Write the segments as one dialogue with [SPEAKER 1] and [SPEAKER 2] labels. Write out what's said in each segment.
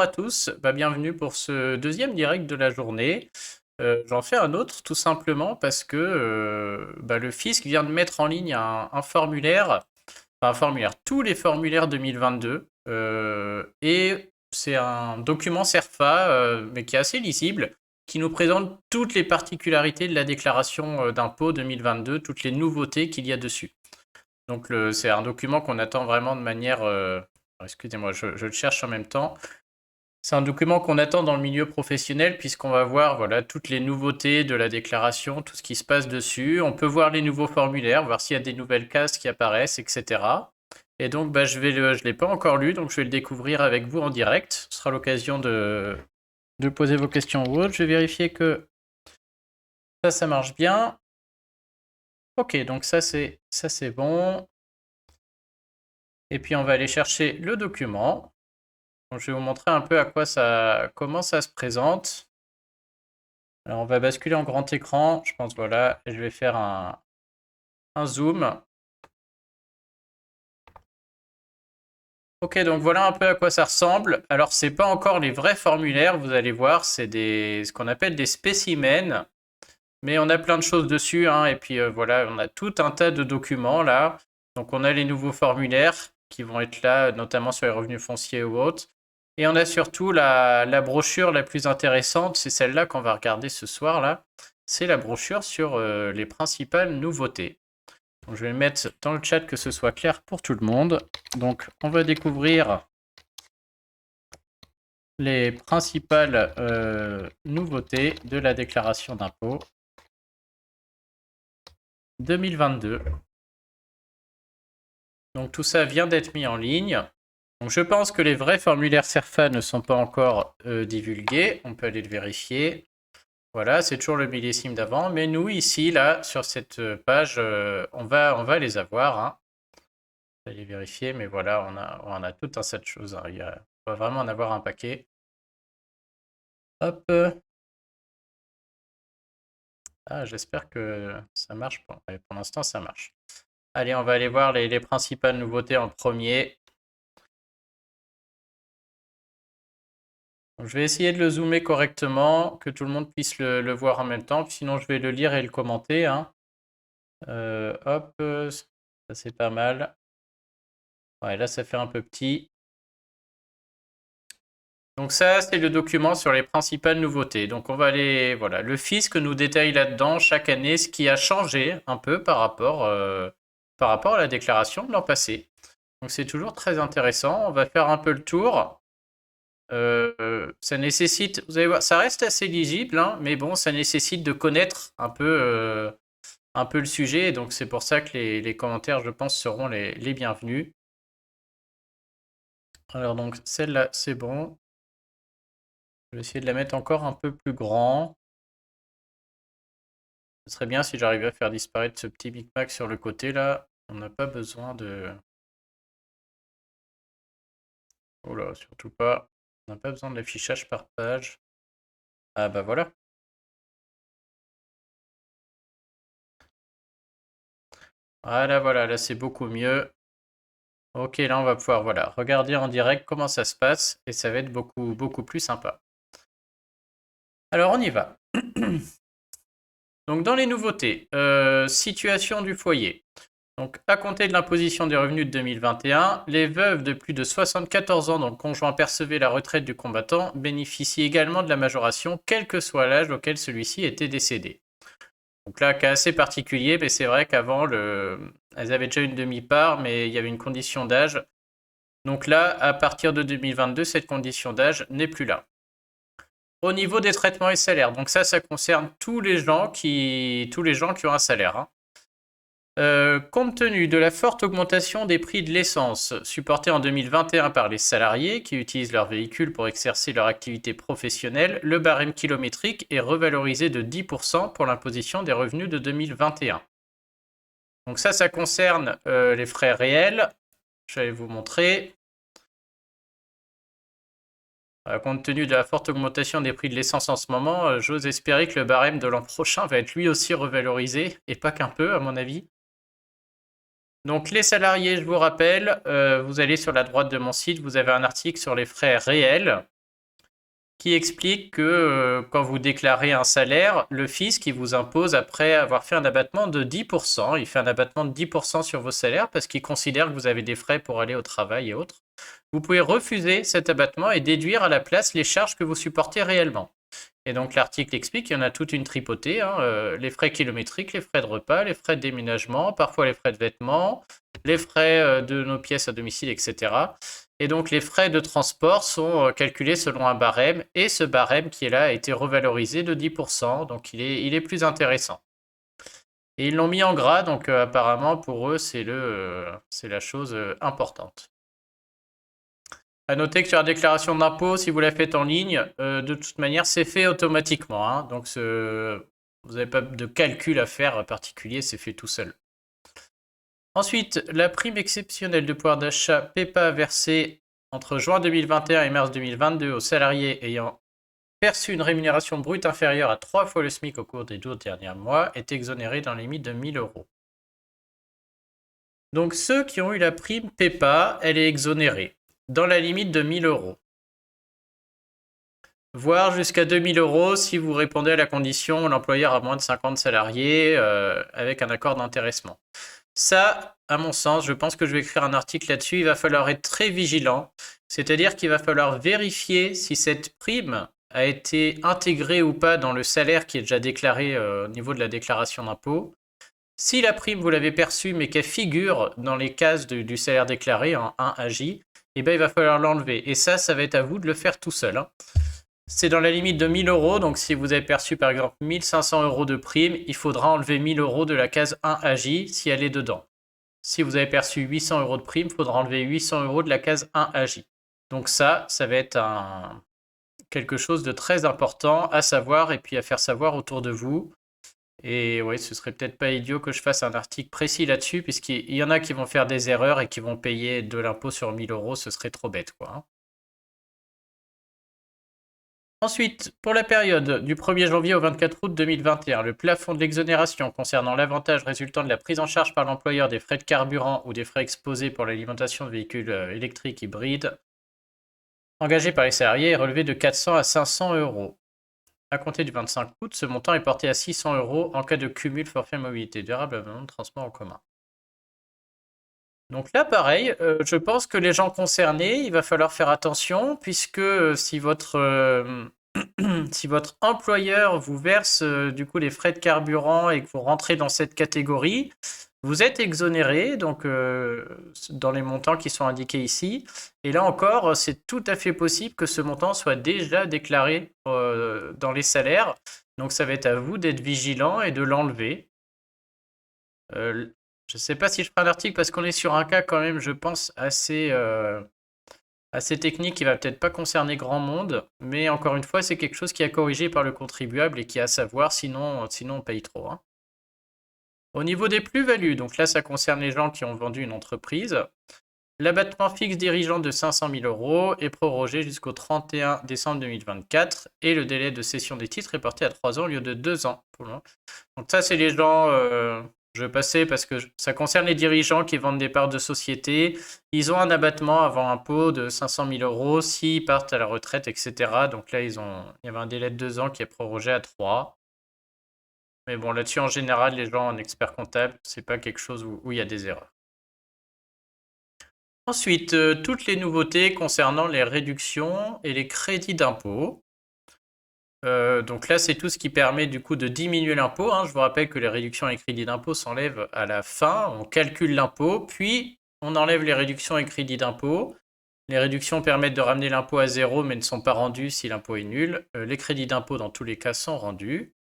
[SPEAKER 1] à tous, bienvenue pour ce deuxième direct de la journée. J'en fais un autre tout simplement parce que le fisc vient de mettre en ligne un formulaire, enfin un formulaire, tous les formulaires 2022, et c'est un document CERFA, mais qui est assez lisible, qui nous présente toutes les particularités de la déclaration d'impôt 2022, toutes les nouveautés qu'il y a dessus. Donc c'est un document qu'on attend vraiment de manière... excusez-moi, je le cherche en même temps. C'est un document qu'on attend dans le milieu professionnel puisqu'on va voir voilà, toutes les nouveautés de la déclaration, tout ce qui se passe dessus. On peut voir les nouveaux formulaires, voir s'il y a des nouvelles cases qui apparaissent, etc. Et donc je ne l'ai pas encore lu, donc je vais le découvrir avec vous en direct. Ce sera l'occasion de poser vos questions ou autres. Je vais vérifier que ça marche bien. Ok, donc ça c'est bon. Et puis on va aller chercher le document. Donc, je vais vous montrer un peu comment ça se présente. Alors on va basculer en grand écran, je pense, voilà, et je vais faire un zoom. Ok, donc voilà un peu à quoi ça ressemble. Alors c'est pas encore les vrais formulaires, vous allez voir, c'est ce qu'on appelle des spécimens, mais on a plein de choses dessus, hein, et puis voilà, on a tout un tas de documents là. Donc on a les nouveaux formulaires qui vont être là, notamment sur les revenus fonciers ou autres. Et on a surtout la brochure la plus intéressante, c'est celle-là qu'on va regarder ce soir là. C'est la brochure sur les principales nouveautés. Donc, je vais mettre dans le chat que ce soit clair pour tout le monde. Donc on va découvrir les principales nouveautés de la déclaration d'impôt 2022. Donc tout ça vient d'être mis en ligne. Donc je pense que les vrais formulaires CERFA ne sont pas encore divulgués. On peut aller le vérifier. Voilà, c'est toujours le millésime d'avant. Mais nous, ici, là, sur cette page, on va les avoir. Hein. On va les vérifier, mais voilà, on a tout un tas de choses. Hein. On va vraiment en avoir un paquet. Hop. Ah, j'espère que ça marche. Pour l'instant, ça marche. Allez, on va aller voir les principales nouveautés en premier. Je vais essayer de le zoomer correctement, que tout le monde puisse le voir en même temps, sinon je vais le lire et le commenter. Hein. Hop, ça c'est pas mal. Ouais, là ça fait un peu petit. Donc ça, c'est le document sur les principales nouveautés. Donc on va aller, voilà, le fisc nous détaille là-dedans chaque année ce qui a changé un peu par rapport à la déclaration de l'an passé. Donc c'est toujours très intéressant. On va faire un peu le tour. Ça nécessite, vous allez voir, ça reste assez lisible, hein, mais bon, ça nécessite de connaître un peu le sujet. Donc c'est pour ça que les commentaires, je pense, seront les bienvenus. Alors donc celle-là, c'est bon. Je vais essayer de la mettre encore un peu plus grand. Ce serait bien si j'arrivais à faire disparaître ce petit micmac sur le côté là. On n'a pas besoin de... Oh là, surtout pas. On n'a pas besoin de l'affichage par page. Ah bah voilà. Voilà, là c'est beaucoup mieux. Ok, là on va pouvoir voilà, regarder en direct comment ça se passe et ça va être beaucoup plus sympa. Alors on y va. Donc dans les nouveautés, situation du foyer. Donc à compter de l'imposition des revenus de 2021, les veuves de plus de 74 ans dont le conjoint percevait la retraite du combattant bénéficient également de la majoration, quel que soit l'âge auquel celui-ci était décédé. Donc là, cas assez particulier, mais c'est vrai qu'avant, elles avaient déjà une demi-part, mais il y avait une condition d'âge. Donc là, à partir de 2022, cette condition d'âge n'est plus là. Au niveau des traitements et salaires, donc ça concerne tous les gens qui ont un salaire. Hein. Compte tenu de la forte augmentation des prix de l'essence supportée en 2021 par les salariés qui utilisent leur véhicule pour exercer leur activité professionnelle, le barème kilométrique est revalorisé de 10% pour l'imposition des revenus de 2021. Donc ça concerne les frais réels. Je vais vous montrer. Compte tenu de la forte augmentation des prix de l'essence en ce moment, j'ose espérer que le barème de l'an prochain va être lui aussi revalorisé, et pas qu'un peu à mon avis. Donc les salariés, je vous rappelle, vous allez sur la droite de mon site, vous avez un article sur les frais réels. qui explique que quand vous déclarez un salaire, le fisc il vous impose, après avoir fait un abattement de 10%, il fait un abattement de 10% sur vos salaires parce qu'il considère que vous avez des frais pour aller au travail et autres. Vous pouvez refuser cet abattement et déduire à la place les charges que vous supportez réellement. Et donc l'article explique qu'il y en a toute une tripotée, hein, les frais kilométriques, les frais de repas, les frais de déménagement, parfois les frais de vêtements, les frais de nos pièces à domicile, etc. Et donc les frais de transport sont calculés selon un barème, et ce barème qui est là a été revalorisé de 10%, donc il est plus intéressant. Et ils l'ont mis en gras, donc apparemment pour eux c'est la chose importante. À noter que sur la déclaration d'impôt, si vous la faites en ligne, de toute manière, c'est fait automatiquement, hein. Donc, vous n'avez pas de calcul à faire particulier, c'est fait tout seul. Ensuite, la prime exceptionnelle de pouvoir d'achat PEPA versée entre juin 2021 et mars 2022 aux salariés ayant perçu une rémunération brute inférieure à 3 fois le SMIC au cours des 12 derniers mois est exonérée dans les limites de 1 000 euros. Donc, ceux qui ont eu la prime PEPA, elle est exonérée dans la limite de 1 000 euros. Voire jusqu'à 2 000 euros si vous répondez à la condition l'employeur a moins de 50 salariés avec un accord d'intéressement. Ça, à mon sens, je pense que je vais écrire un article là-dessus. Il va falloir être très vigilant. C'est-à-dire qu'il va falloir vérifier si cette prime a été intégrée ou pas dans le salaire qui est déjà déclaré au niveau de la déclaration d'impôt. Si la prime, vous l'avez perçue, mais qu'elle figure dans les cases du salaire déclaré en 1AJ, eh ben, il va falloir l'enlever. Et ça va être à vous de le faire tout seul, hein. C'est dans la limite de 1 000 euros, donc si vous avez perçu par exemple 1 500 euros de prime, il faudra enlever 1 000 euros de la case 1AJ si elle est dedans. Si vous avez perçu 800 euros de prime, il faudra enlever 800 euros de la case 1AJ. Donc ça va être quelque chose de très important à savoir et puis à faire savoir autour de vous. Et oui, ce serait peut-être pas idiot que je fasse un article précis là-dessus, puisqu'il y en a qui vont faire des erreurs et qui vont payer de l'impôt sur 1 000 euros, ce serait trop bête, quoi, hein. Ensuite, pour la période du 1er janvier au 24 août 2021, le plafond de l'exonération concernant l'avantage résultant de la prise en charge par l'employeur des frais de carburant ou des frais exposés pour l'alimentation de véhicules électriques hybrides engagés par les salariés est relevé de 400 à 500 euros. À compter du 25 août, ce montant est porté à 600 euros en cas de cumul forfait mobilité durable abonnement de transport en commun. Donc là, pareil, je pense que les gens concernés, il va falloir faire attention, puisque si votre employeur vous verse du coup les frais de carburant et que vous rentrez dans cette catégorie, vous êtes exonéré, donc dans les montants qui sont indiqués ici. Et là encore, c'est tout à fait possible que ce montant soit déjà déclaré dans les salaires. Donc ça va être à vous d'être vigilant et de l'enlever. Je ne sais pas si je ferai un article parce qu'on est sur un cas quand même, je pense, assez technique qui va peut-être pas concerner grand monde, mais encore une fois, c'est quelque chose qui est corrigé par le contribuable et qui est à savoir, sinon on paye trop, hein. Au niveau des plus-values, donc là ça concerne les gens qui ont vendu une entreprise, l'abattement fixe dirigeant de 500 000 euros est prorogé jusqu'au 31 décembre 2024 et le délai de cession des titres est porté à 3 ans au lieu de 2 ans pour le moment. Donc ça c'est les gens, je vais passer parce que ça concerne les dirigeants qui vendent des parts de société. Ils ont un abattement avant impôt de 500 000 euros s'ils partent à la retraite, etc. Donc là, il y avait un délai de 2 ans qui est prorogé à 3. Mais bon, là-dessus, en général, les gens en expert comptable, c'est pas quelque chose où il y a des erreurs. Ensuite, toutes les nouveautés concernant les réductions et les crédits d'impôt. Donc là, c'est tout ce qui permet du coup de diminuer l'impôt, hein. Je vous rappelle que les réductions et crédits d'impôt s'enlèvent à la fin. On calcule l'impôt, puis on enlève les réductions et crédits d'impôt. Les réductions permettent de ramener l'impôt à zéro, mais ne sont pas rendues si l'impôt est nul. Les crédits d'impôt, dans tous les cas, sont rendus.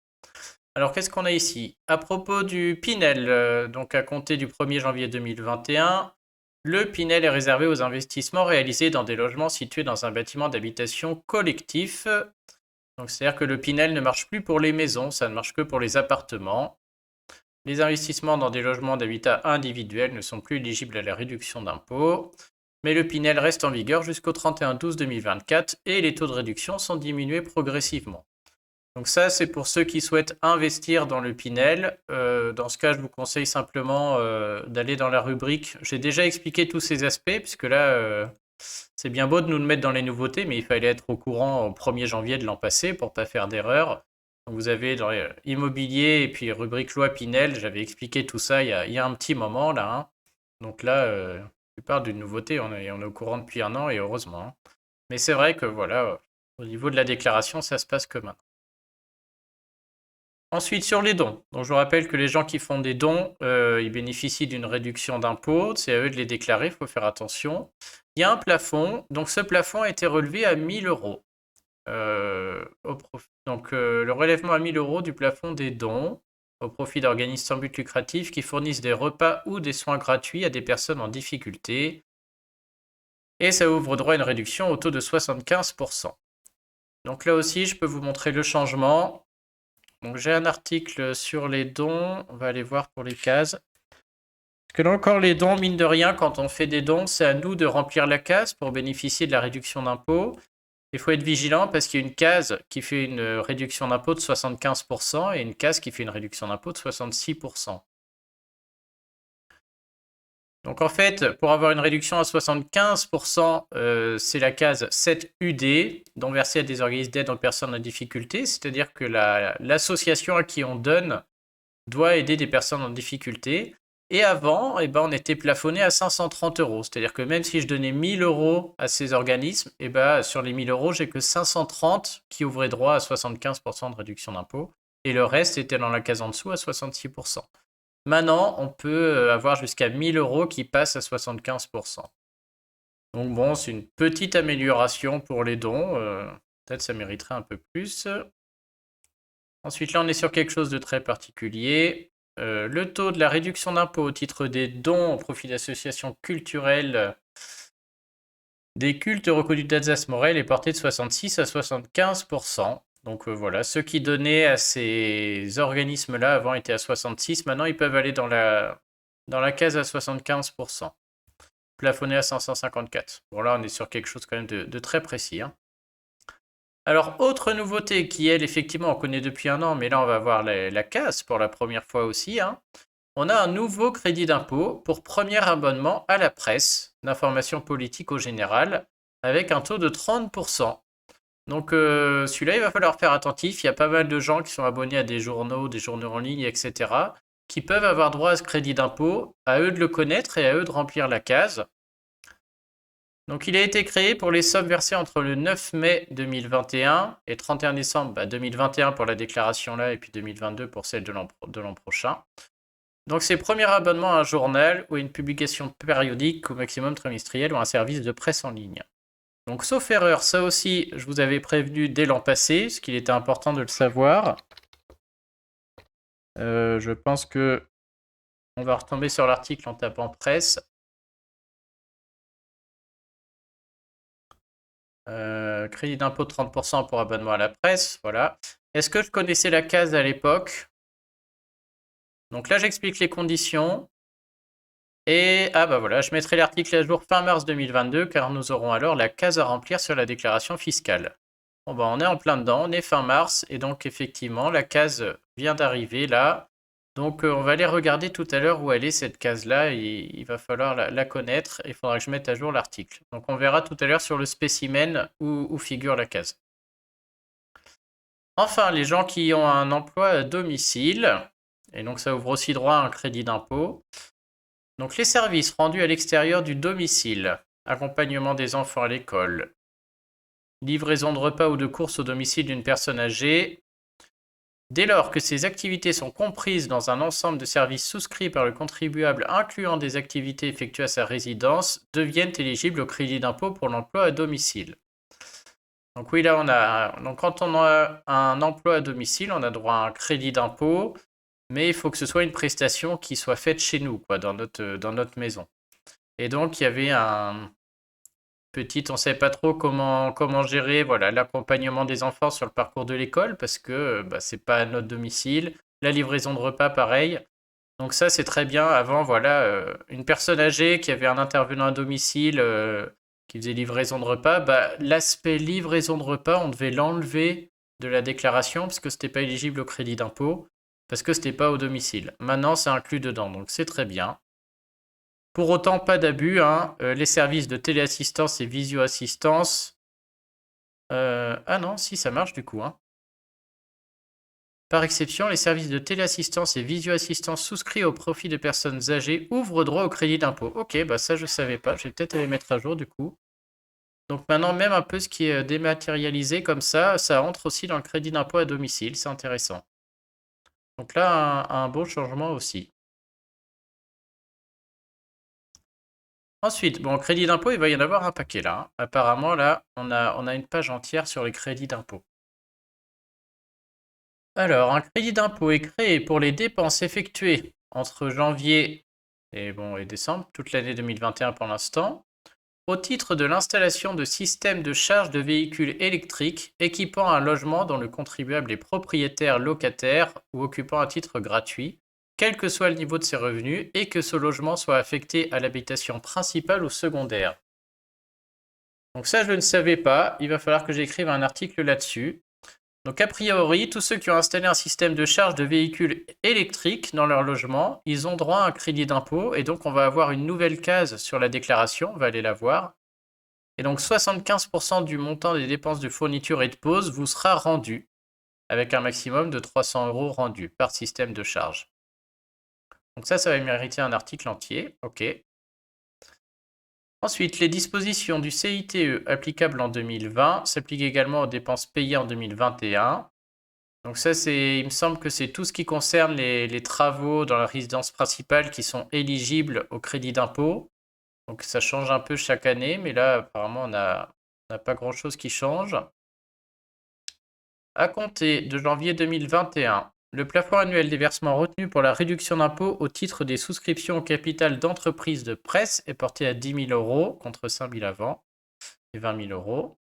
[SPEAKER 1] Alors, qu'est-ce qu'on a ici? À propos du Pinel, donc à compter du 1er janvier 2021, le Pinel est réservé aux investissements réalisés dans des logements situés dans un bâtiment d'habitation collectif. Donc, c'est-à-dire que le Pinel ne marche plus pour les maisons, ça ne marche que pour les appartements. Les investissements dans des logements d'habitat individuel ne sont plus éligibles à la réduction d'impôt. Mais le Pinel reste en vigueur jusqu'au 31/12/2024 et les taux de réduction sont diminués progressivement. Donc ça, c'est pour ceux qui souhaitent investir dans le Pinel. Dans ce cas, je vous conseille simplement d'aller dans la rubrique. J'ai déjà expliqué tous ces aspects, puisque là, C'est bien beau de nous le mettre dans les nouveautés, mais il fallait être au courant au 1er janvier de l'an passé pour pas faire d'erreur. Vous avez dans immobilier et puis rubrique loi Pinel, j'avais expliqué tout ça il y a un petit moment là, hein. Donc là, la plupart d'une nouveauté, on est au courant depuis un an et heureusement, hein. Mais c'est vrai que voilà, au niveau de la déclaration, ça se passe que maintenant. Ensuite, sur les dons. Donc, je vous rappelle que les gens qui font des dons, ils bénéficient d'une réduction d'impôt. C'est à eux de les déclarer, il faut faire attention. Il y a un plafond. Donc, ce plafond a été relevé à 1000 euros. Donc, le relèvement à 1000 euros du plafond des dons au profit d'organismes sans but lucratif qui fournissent des repas ou des soins gratuits à des personnes en difficulté. Et ça ouvre droit à une réduction au taux de 75%. Donc là aussi, je peux vous montrer le changement. Donc j'ai un article sur les dons, on va aller voir pour les cases. Parce que là encore, les dons, mine de rien, quand on fait des dons, c'est à nous de remplir la case pour bénéficier de la réduction d'impôt. Il faut être vigilant parce qu'il y a une case qui fait une réduction d'impôt de 75% et une case qui fait une réduction d'impôt de 66%. Donc en fait, pour avoir une réduction à 75%, c'est la case 7UD, dont versé à des organismes d'aide aux personnes en difficulté, c'est-à-dire que l'association à qui on donne doit aider des personnes en difficulté. Et avant, eh ben, on était plafonné à 530 euros, c'est-à-dire que même si je donnais 1000 euros à ces organismes, eh ben, sur les 1000 euros, j'ai que 530 qui ouvraient droit à 75% de réduction d'impôt, et le reste était dans la case en dessous à 66%. Maintenant, on peut avoir jusqu'à 1000 euros qui passent à 75%. Donc bon, c'est une petite amélioration pour les dons. Peut-être ça mériterait un peu plus. Ensuite, là, on est sur quelque chose de très particulier. Le taux de la réduction d'impôt au titre des dons au profit d'associations culturelles des cultes reconnus d'Alsace Morel est porté de 66 à 75%. Donc voilà, ceux qui donnaient à ces organismes-là avant étaient à 66, maintenant ils peuvent aller dans la case à 75%, plafonné à 554. Bon là on est sur quelque chose quand même de très précis, hein. Alors autre nouveauté qui elle effectivement on connaît depuis un an, mais là on va voir la case pour la première fois aussi, hein. On a un nouveau crédit d'impôt pour premier abonnement à la presse d'information politique au général avec un taux de 30%. Donc celui-là, il va falloir faire attentif. Il y a pas mal de gens qui sont abonnés à des journaux en ligne, etc., qui peuvent avoir droit à ce crédit d'impôt. À eux de le connaître et à eux de remplir la case. Donc il a été créé pour les sommes versées entre le 9 mai 2021 et 31 décembre 2021 pour la déclaration là et puis 2022 pour celle de l'an prochain. Donc c'est premier abonnement à un journal ou à une publication périodique au maximum trimestrielle ou un service de presse en ligne. Donc sauf erreur, ça aussi je vous avais prévenu dès l'an passé, ce qu'il était important de le savoir. Je pense que on va retomber sur l'article en tapant presse. Crédit d'impôt de 30% pour abonnement à la presse, voilà. Est-ce que je connaissais la case à l'époque? Donc là j'explique les conditions. Et ah bah voilà, je mettrai l'article à jour fin mars 2022 car nous aurons alors la case à remplir sur la déclaration fiscale. Bon bah on est en plein dedans, on est fin mars et donc effectivement la case vient d'arriver là. Donc on va aller regarder tout à l'heure où elle est cette case-là et il va falloir la connaître et il faudra que je mette à jour l'article. Donc on verra tout à l'heure sur le spécimen où figure la case. Enfin, les gens qui ont un emploi à domicile, et donc ça ouvre aussi droit à un crédit d'impôt. Donc les services rendus à l'extérieur du domicile, accompagnement des enfants à l'école, livraison de repas ou de courses au domicile d'une personne âgée, dès lors que ces activités sont comprises dans un ensemble de services souscrits par le contribuable incluant des activités effectuées à sa résidence, deviennent éligibles au crédit d'impôt pour l'emploi à domicile. Donc oui, là donc quand on a un emploi à domicile, on a droit à un crédit d'impôt, mais il faut que ce soit une prestation qui soit faite chez nous, quoi, dans notre maison. Et donc il y avait un on ne savait pas trop comment gérer, voilà, l'accompagnement des enfants sur le parcours de l'école parce que c'est pas à notre domicile. La livraison de repas, pareil. Donc ça, c'est très bien. Avant, voilà, une personne âgée qui avait un intervenant à domicile qui faisait livraison de repas, l'aspect livraison de repas, on devait l'enlever de la déclaration parce que c'était pas éligible au crédit d'impôt, parce que c'était pas au domicile. Maintenant, c'est inclus dedans, donc c'est très bien. Pour autant, pas d'abus, hein. Les services de téléassistance et visio-assistance. Ah non, si, ça marche du coup, hein. Par exception, les services de téléassistance et visio-assistance souscrits au profit de personnes âgées ouvrent droit au crédit d'impôt. Ok, bah ça je savais pas, je vais peut-être les mettre à jour du coup. Donc maintenant, même un peu ce qui est dématérialisé comme ça entre aussi dans le crédit d'impôt à domicile, c'est intéressant. Donc là, un beau changement aussi. Ensuite, bon, crédit d'impôt, il va y en avoir un paquet là, hein. Apparemment, là, on a une page entière sur les crédits d'impôt. Alors, un crédit d'impôt est créé pour les dépenses effectuées entre janvier et décembre, toute l'année 2021 pour l'instant, au titre de l'installation de systèmes de charge de véhicules électriques équipant un logement dont le contribuable est propriétaire, locataire ou occupant à titre gratuit, quel que soit le niveau de ses revenus, et que ce logement soit affecté à l'habitation principale ou secondaire. Donc ça, je ne savais pas. Il va falloir que j'écrive un article là-dessus. Donc a priori, tous ceux qui ont installé un système de charge de véhicules électriques dans leur logement, ils ont droit à un crédit d'impôt et donc on va avoir une nouvelle case sur la déclaration, on va aller la voir. Et donc 75% du montant des dépenses de fourniture et de pose vous sera rendu, avec un maximum de 300 € rendus par système de charge. Donc ça va mériter un article entier, ok. Ensuite, les dispositions du CITE applicables en 2020 s'appliquent également aux dépenses payées en 2021. Donc ça, il me semble que c'est tout ce qui concerne les travaux dans la résidence principale qui sont éligibles au crédit d'impôt. Donc ça change un peu chaque année, mais là, apparemment, on n'a pas grand-chose qui change. À compter de janvier 2021, le plafond annuel des versements retenus pour la réduction d'impôt au titre des souscriptions au capital d'entreprises de presse est porté à 10 000 € contre 5 000 avant et 20 000 €.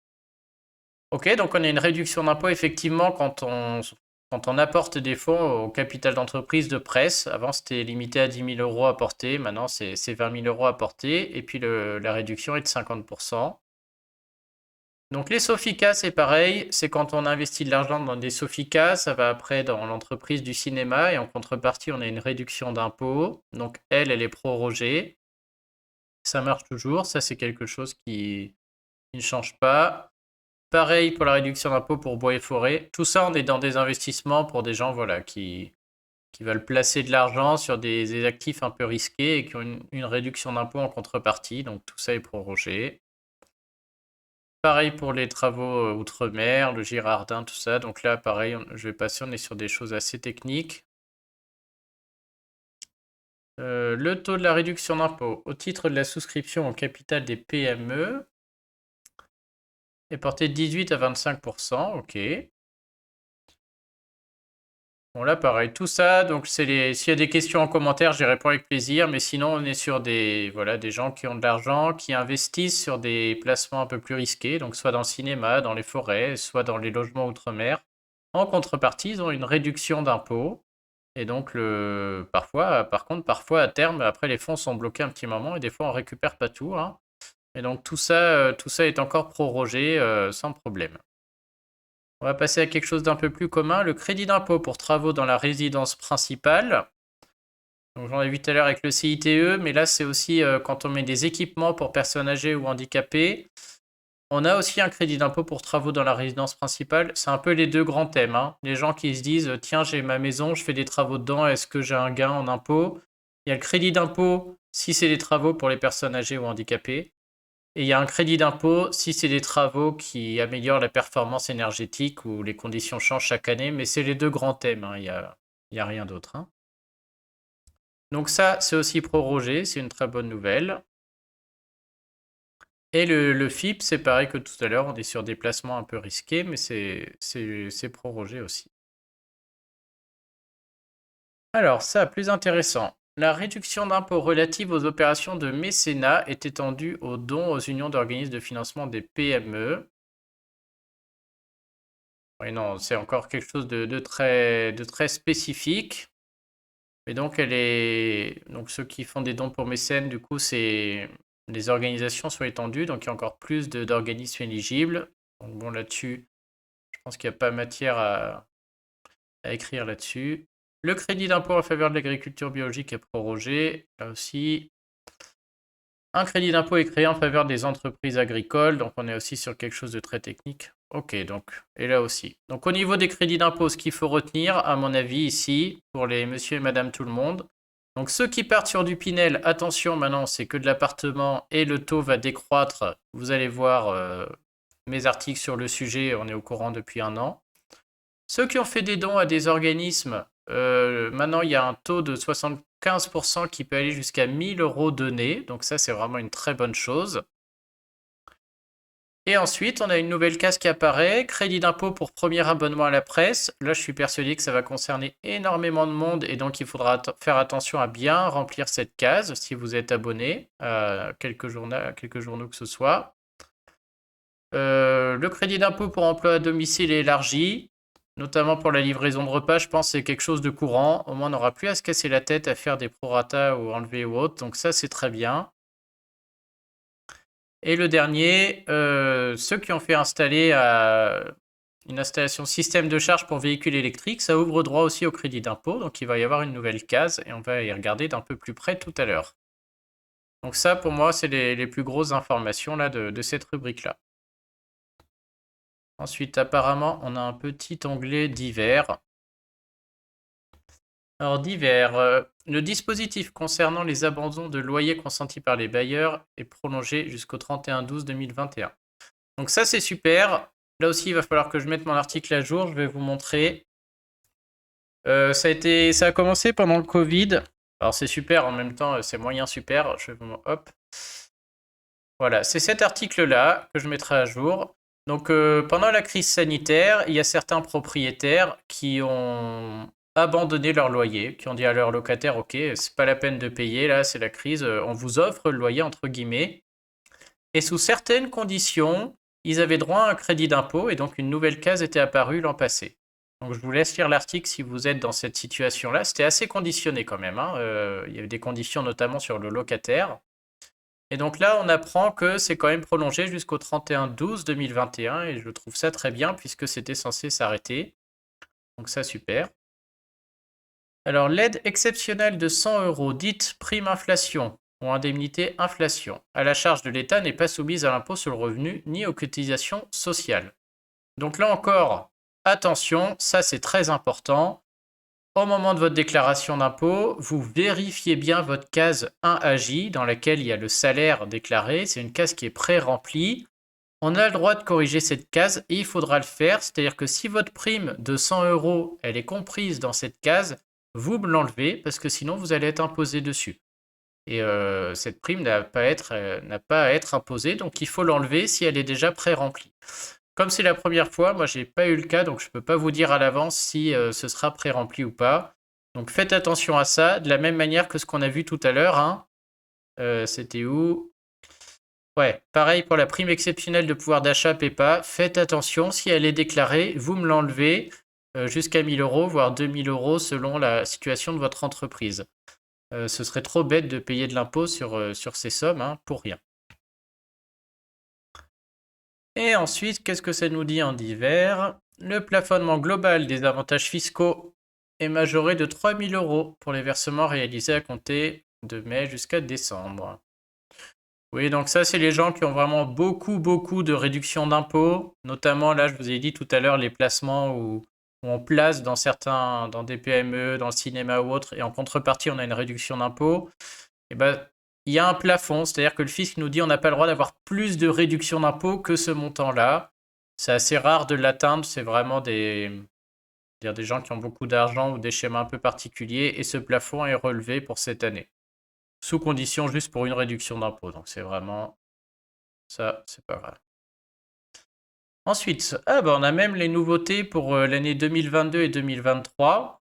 [SPEAKER 1] Ok, donc on a une réduction d'impôt effectivement quand on apporte des fonds au capital d'entreprise de presse. Avant, c'était limité à 10 000 € apportés. Maintenant, c'est 20 000 € apportés. Et puis, la réduction est de 50%. Donc, les Sofica, c'est pareil. C'est quand on investit de l'argent dans des Sofica, ça va après dans l'entreprise du cinéma. Et en contrepartie, on a une réduction d'impôt. Donc, elle est prorogée. Ça marche toujours. Ça, c'est quelque chose qui ne change pas. Pareil pour la réduction d'impôt pour bois et forêt. Tout ça, on est dans des investissements pour des gens voilà, qui veulent placer de l'argent sur des actifs un peu risqués et qui ont une réduction d'impôt en contrepartie. Donc tout ça est prorogé. Pareil pour les travaux outre-mer, le Girardin, tout ça. Donc là, pareil, je vais passer, on est sur des choses assez techniques. Le taux de la réduction d'impôt au titre de la souscription au capital des PME est porté de 18 à 25%. Ok. Bon là pareil, tout ça, donc s'il y a des questions en commentaire, j'y réponds avec plaisir, mais sinon on est sur des gens qui ont de l'argent, qui investissent sur des placements un peu plus risqués, donc soit dans le cinéma, dans les forêts, soit dans les logements outre-mer. En contrepartie, ils ont une réduction d'impôt, et donc parfois à terme, après les fonds sont bloqués un petit moment, et des fois on récupère pas tout, hein. Et donc tout ça est encore prorogé sans problème. On va passer à quelque chose d'un peu plus commun, le crédit d'impôt pour travaux dans la résidence principale. Donc j'en ai vu tout à l'heure avec le CITE, mais là c'est aussi quand on met des équipements pour personnes âgées ou handicapées. On a aussi un crédit d'impôt pour travaux dans la résidence principale. C'est un peu les deux grands thèmes, hein. Les gens qui se disent tiens, j'ai ma maison, je fais des travaux dedans, est-ce que j'ai un gain en impôt? Il y a le crédit d'impôt si c'est des travaux pour les personnes âgées ou handicapées. Et il y a un crédit d'impôt si c'est des travaux qui améliorent la performance énergétique ou les conditions changent chaque année, mais c'est les deux grands thèmes, hein, il y a rien d'autre, hein. Donc ça, c'est aussi prorogé, c'est une très bonne nouvelle. Et le FIP, c'est pareil que tout à l'heure, on est sur des placements un peu risqués, mais c'est prorogé aussi. Alors ça, plus intéressant. La réduction d'impôt relative aux opérations de mécénat est étendue aux dons aux unions d'organismes de financement des PME. Oui, non, c'est encore quelque chose de très spécifique. Et donc, donc, ceux qui font des dons pour mécènes, du coup, les organisations sont étendues, donc il y a encore plus d'organismes éligibles. Donc, bon, là-dessus, je pense qu'il n'y a pas matière à écrire là-dessus. Le crédit d'impôt en faveur de l'agriculture biologique est prorogé. Là aussi, Un crédit d'impôt est créé en faveur des entreprises agricoles, donc on est aussi sur quelque chose de très technique. Ok, donc, et là aussi. Donc au niveau des crédits d'impôt, ce qu'il faut retenir, à mon avis, ici, pour les monsieur et madame tout le monde, donc ceux qui partent sur du Pinel, attention, maintenant c'est que de l'appartement et le taux va décroître. Vous allez voir mes articles sur le sujet, on est au courant depuis un an. Ceux qui ont fait des dons à des organismes, maintenant il y a un taux de 75% qui peut aller jusqu'à 1000 euros donnés, donc ça c'est vraiment une très bonne chose. Et ensuite, on a une nouvelle case qui apparaît, crédit d'impôt pour premier abonnement à la presse. Là, je suis persuadé que ça va concerner énormément de monde et donc il faudra faire attention à bien remplir cette case si vous êtes abonné à quelques journaux que ce soit. Le crédit d'impôt pour emploi à domicile est élargi, notamment pour la livraison de repas. Je pense que c'est quelque chose de courant. Au moins, on n'aura plus à se casser la tête à faire des prorata ou enlever ou autre. Donc ça, c'est très bien. Et le dernier, ceux qui ont fait installer une installation système de charge pour véhicules électriques, ça ouvre droit aussi au crédit d'impôt. Donc il va y avoir une nouvelle case et on va y regarder d'un peu plus près tout à l'heure. Donc ça, pour moi, c'est les plus grosses informations là, de cette rubrique-là. Ensuite, apparemment, on a un petit onglet divers. Alors, divers, le dispositif concernant les abandons de loyers consentis par les bailleurs est prolongé jusqu'au 31/12/2021. Donc ça, c'est super. Là aussi, il va falloir que je mette mon article à jour. Je vais vous montrer. Ça a commencé pendant le Covid. Alors, c'est super. En même temps, c'est moyen super. Hop. Voilà, c'est cet article-là que je mettrai à jour. Donc, pendant la crise sanitaire, il y a certains propriétaires qui ont abandonné leur loyer, qui ont dit à leurs locataires, ok, c'est pas la peine de payer, là, c'est la crise, on vous offre le loyer, entre guillemets. Et sous certaines conditions, ils avaient droit à un crédit d'impôt et donc une nouvelle case était apparue l'an passé. Donc je vous laisse lire l'article si vous êtes dans cette situation-là. C'était assez conditionné quand même, hein. Il y avait des conditions notamment sur le locataire. Et donc là, on apprend que c'est quand même prolongé jusqu'au 31/12/2021 et je trouve ça très bien puisque c'était censé s'arrêter. Donc ça, super. Alors l'aide exceptionnelle de 100 euros, dite prime inflation ou indemnité inflation, à la charge de l'État n'est pas soumise à l'impôt sur le revenu ni aux cotisations sociales. Donc là encore, attention, ça c'est très important. Au moment de votre déclaration d'impôt, vous vérifiez bien votre case 1AJ dans laquelle il y a le salaire déclaré. C'est une case qui est pré-remplie. On a le droit de corriger cette case et il faudra le faire. C'est-à-dire que si votre prime de 100 euros, elle est comprise dans cette case, vous me l'enlevez parce que sinon vous allez être imposé dessus. Et cette prime n'a pas à être imposée, donc il faut l'enlever si elle est déjà pré-remplie. Comme c'est la première fois, moi j'ai pas eu le cas, donc je peux pas vous dire à l'avance si ce sera pré-rempli ou pas. Donc faites attention à ça, de la même manière que ce qu'on a vu tout à l'heure, hein. C'était où? Ouais, pareil pour la prime exceptionnelle de pouvoir d'achat PEPA. Faites attention, si elle est déclarée, vous me l'enlevez jusqu'à 1000 euros, voire 2000 euros selon la situation de votre entreprise. Ce serait trop bête de payer de l'impôt sur ces sommes, hein, pour rien. Et ensuite, qu'est-ce que ça nous dit en divers? Le plafonnement global des avantages fiscaux est majoré de 3000 euros pour les versements réalisés à compter de mai jusqu'à décembre. Oui, donc ça, c'est les gens qui ont vraiment beaucoup de réductions d'impôts. Notamment, là, je vous ai dit tout à l'heure, les placements où on place dans des PME, dans le cinéma ou autre, et en contrepartie, on a une réduction d'impôts. Et ben, il y a un plafond, c'est-à-dire que le fisc nous dit on n'a pas le droit d'avoir plus de réduction d'impôts que ce montant-là. C'est assez rare de l'atteindre, c'est vraiment des gens qui ont beaucoup d'argent ou des schémas un peu particuliers, et ce plafond est relevé pour cette année. Sous condition juste pour une réduction d'impôt, donc c'est vraiment ça, c'est pas grave. Ensuite, on a même les nouveautés pour l'année 2022 et 2023.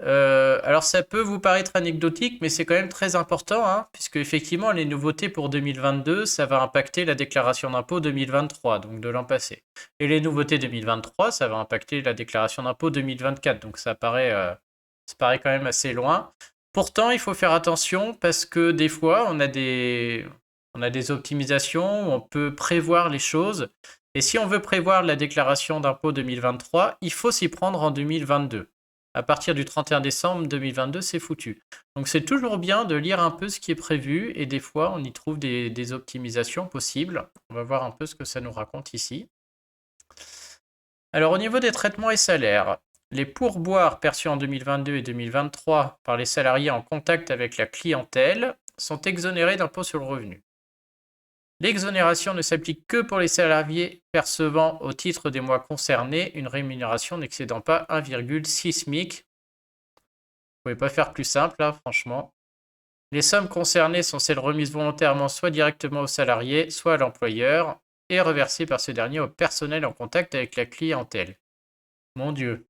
[SPEAKER 1] Alors ça peut vous paraître anecdotique, mais c'est quand même très important, hein, puisque effectivement les nouveautés pour 2022, ça va impacter la déclaration d'impôt 2023, donc de l'an passé. Et les nouveautés 2023, ça va impacter la déclaration d'impôt 2024, donc ça paraît quand même assez loin. Pourtant, il faut faire attention parce que des fois, on a des optimisations, on peut prévoir les choses. Et si on veut prévoir la déclaration d'impôt 2023, il faut s'y prendre en 2022. À partir du 31 décembre 2022, c'est foutu. Donc c'est toujours bien de lire un peu ce qui est prévu et des fois on y trouve des optimisations possibles. On va voir un peu ce que ça nous raconte ici. Alors au niveau des traitements et salaires, les pourboires perçus en 2022 et 2023 par les salariés en contact avec la clientèle sont exonérés d'impôt sur le revenu. L'exonération ne s'applique que pour les salariés percevant au titre des mois concernés une rémunération n'excédant pas 1,6 SMIC. Vous ne pouvez pas faire plus simple là, franchement. Les sommes concernées sont celles remises volontairement soit directement au salarié, soit à l'employeur, et reversées par ce dernier au personnel en contact avec la clientèle. Mon Dieu.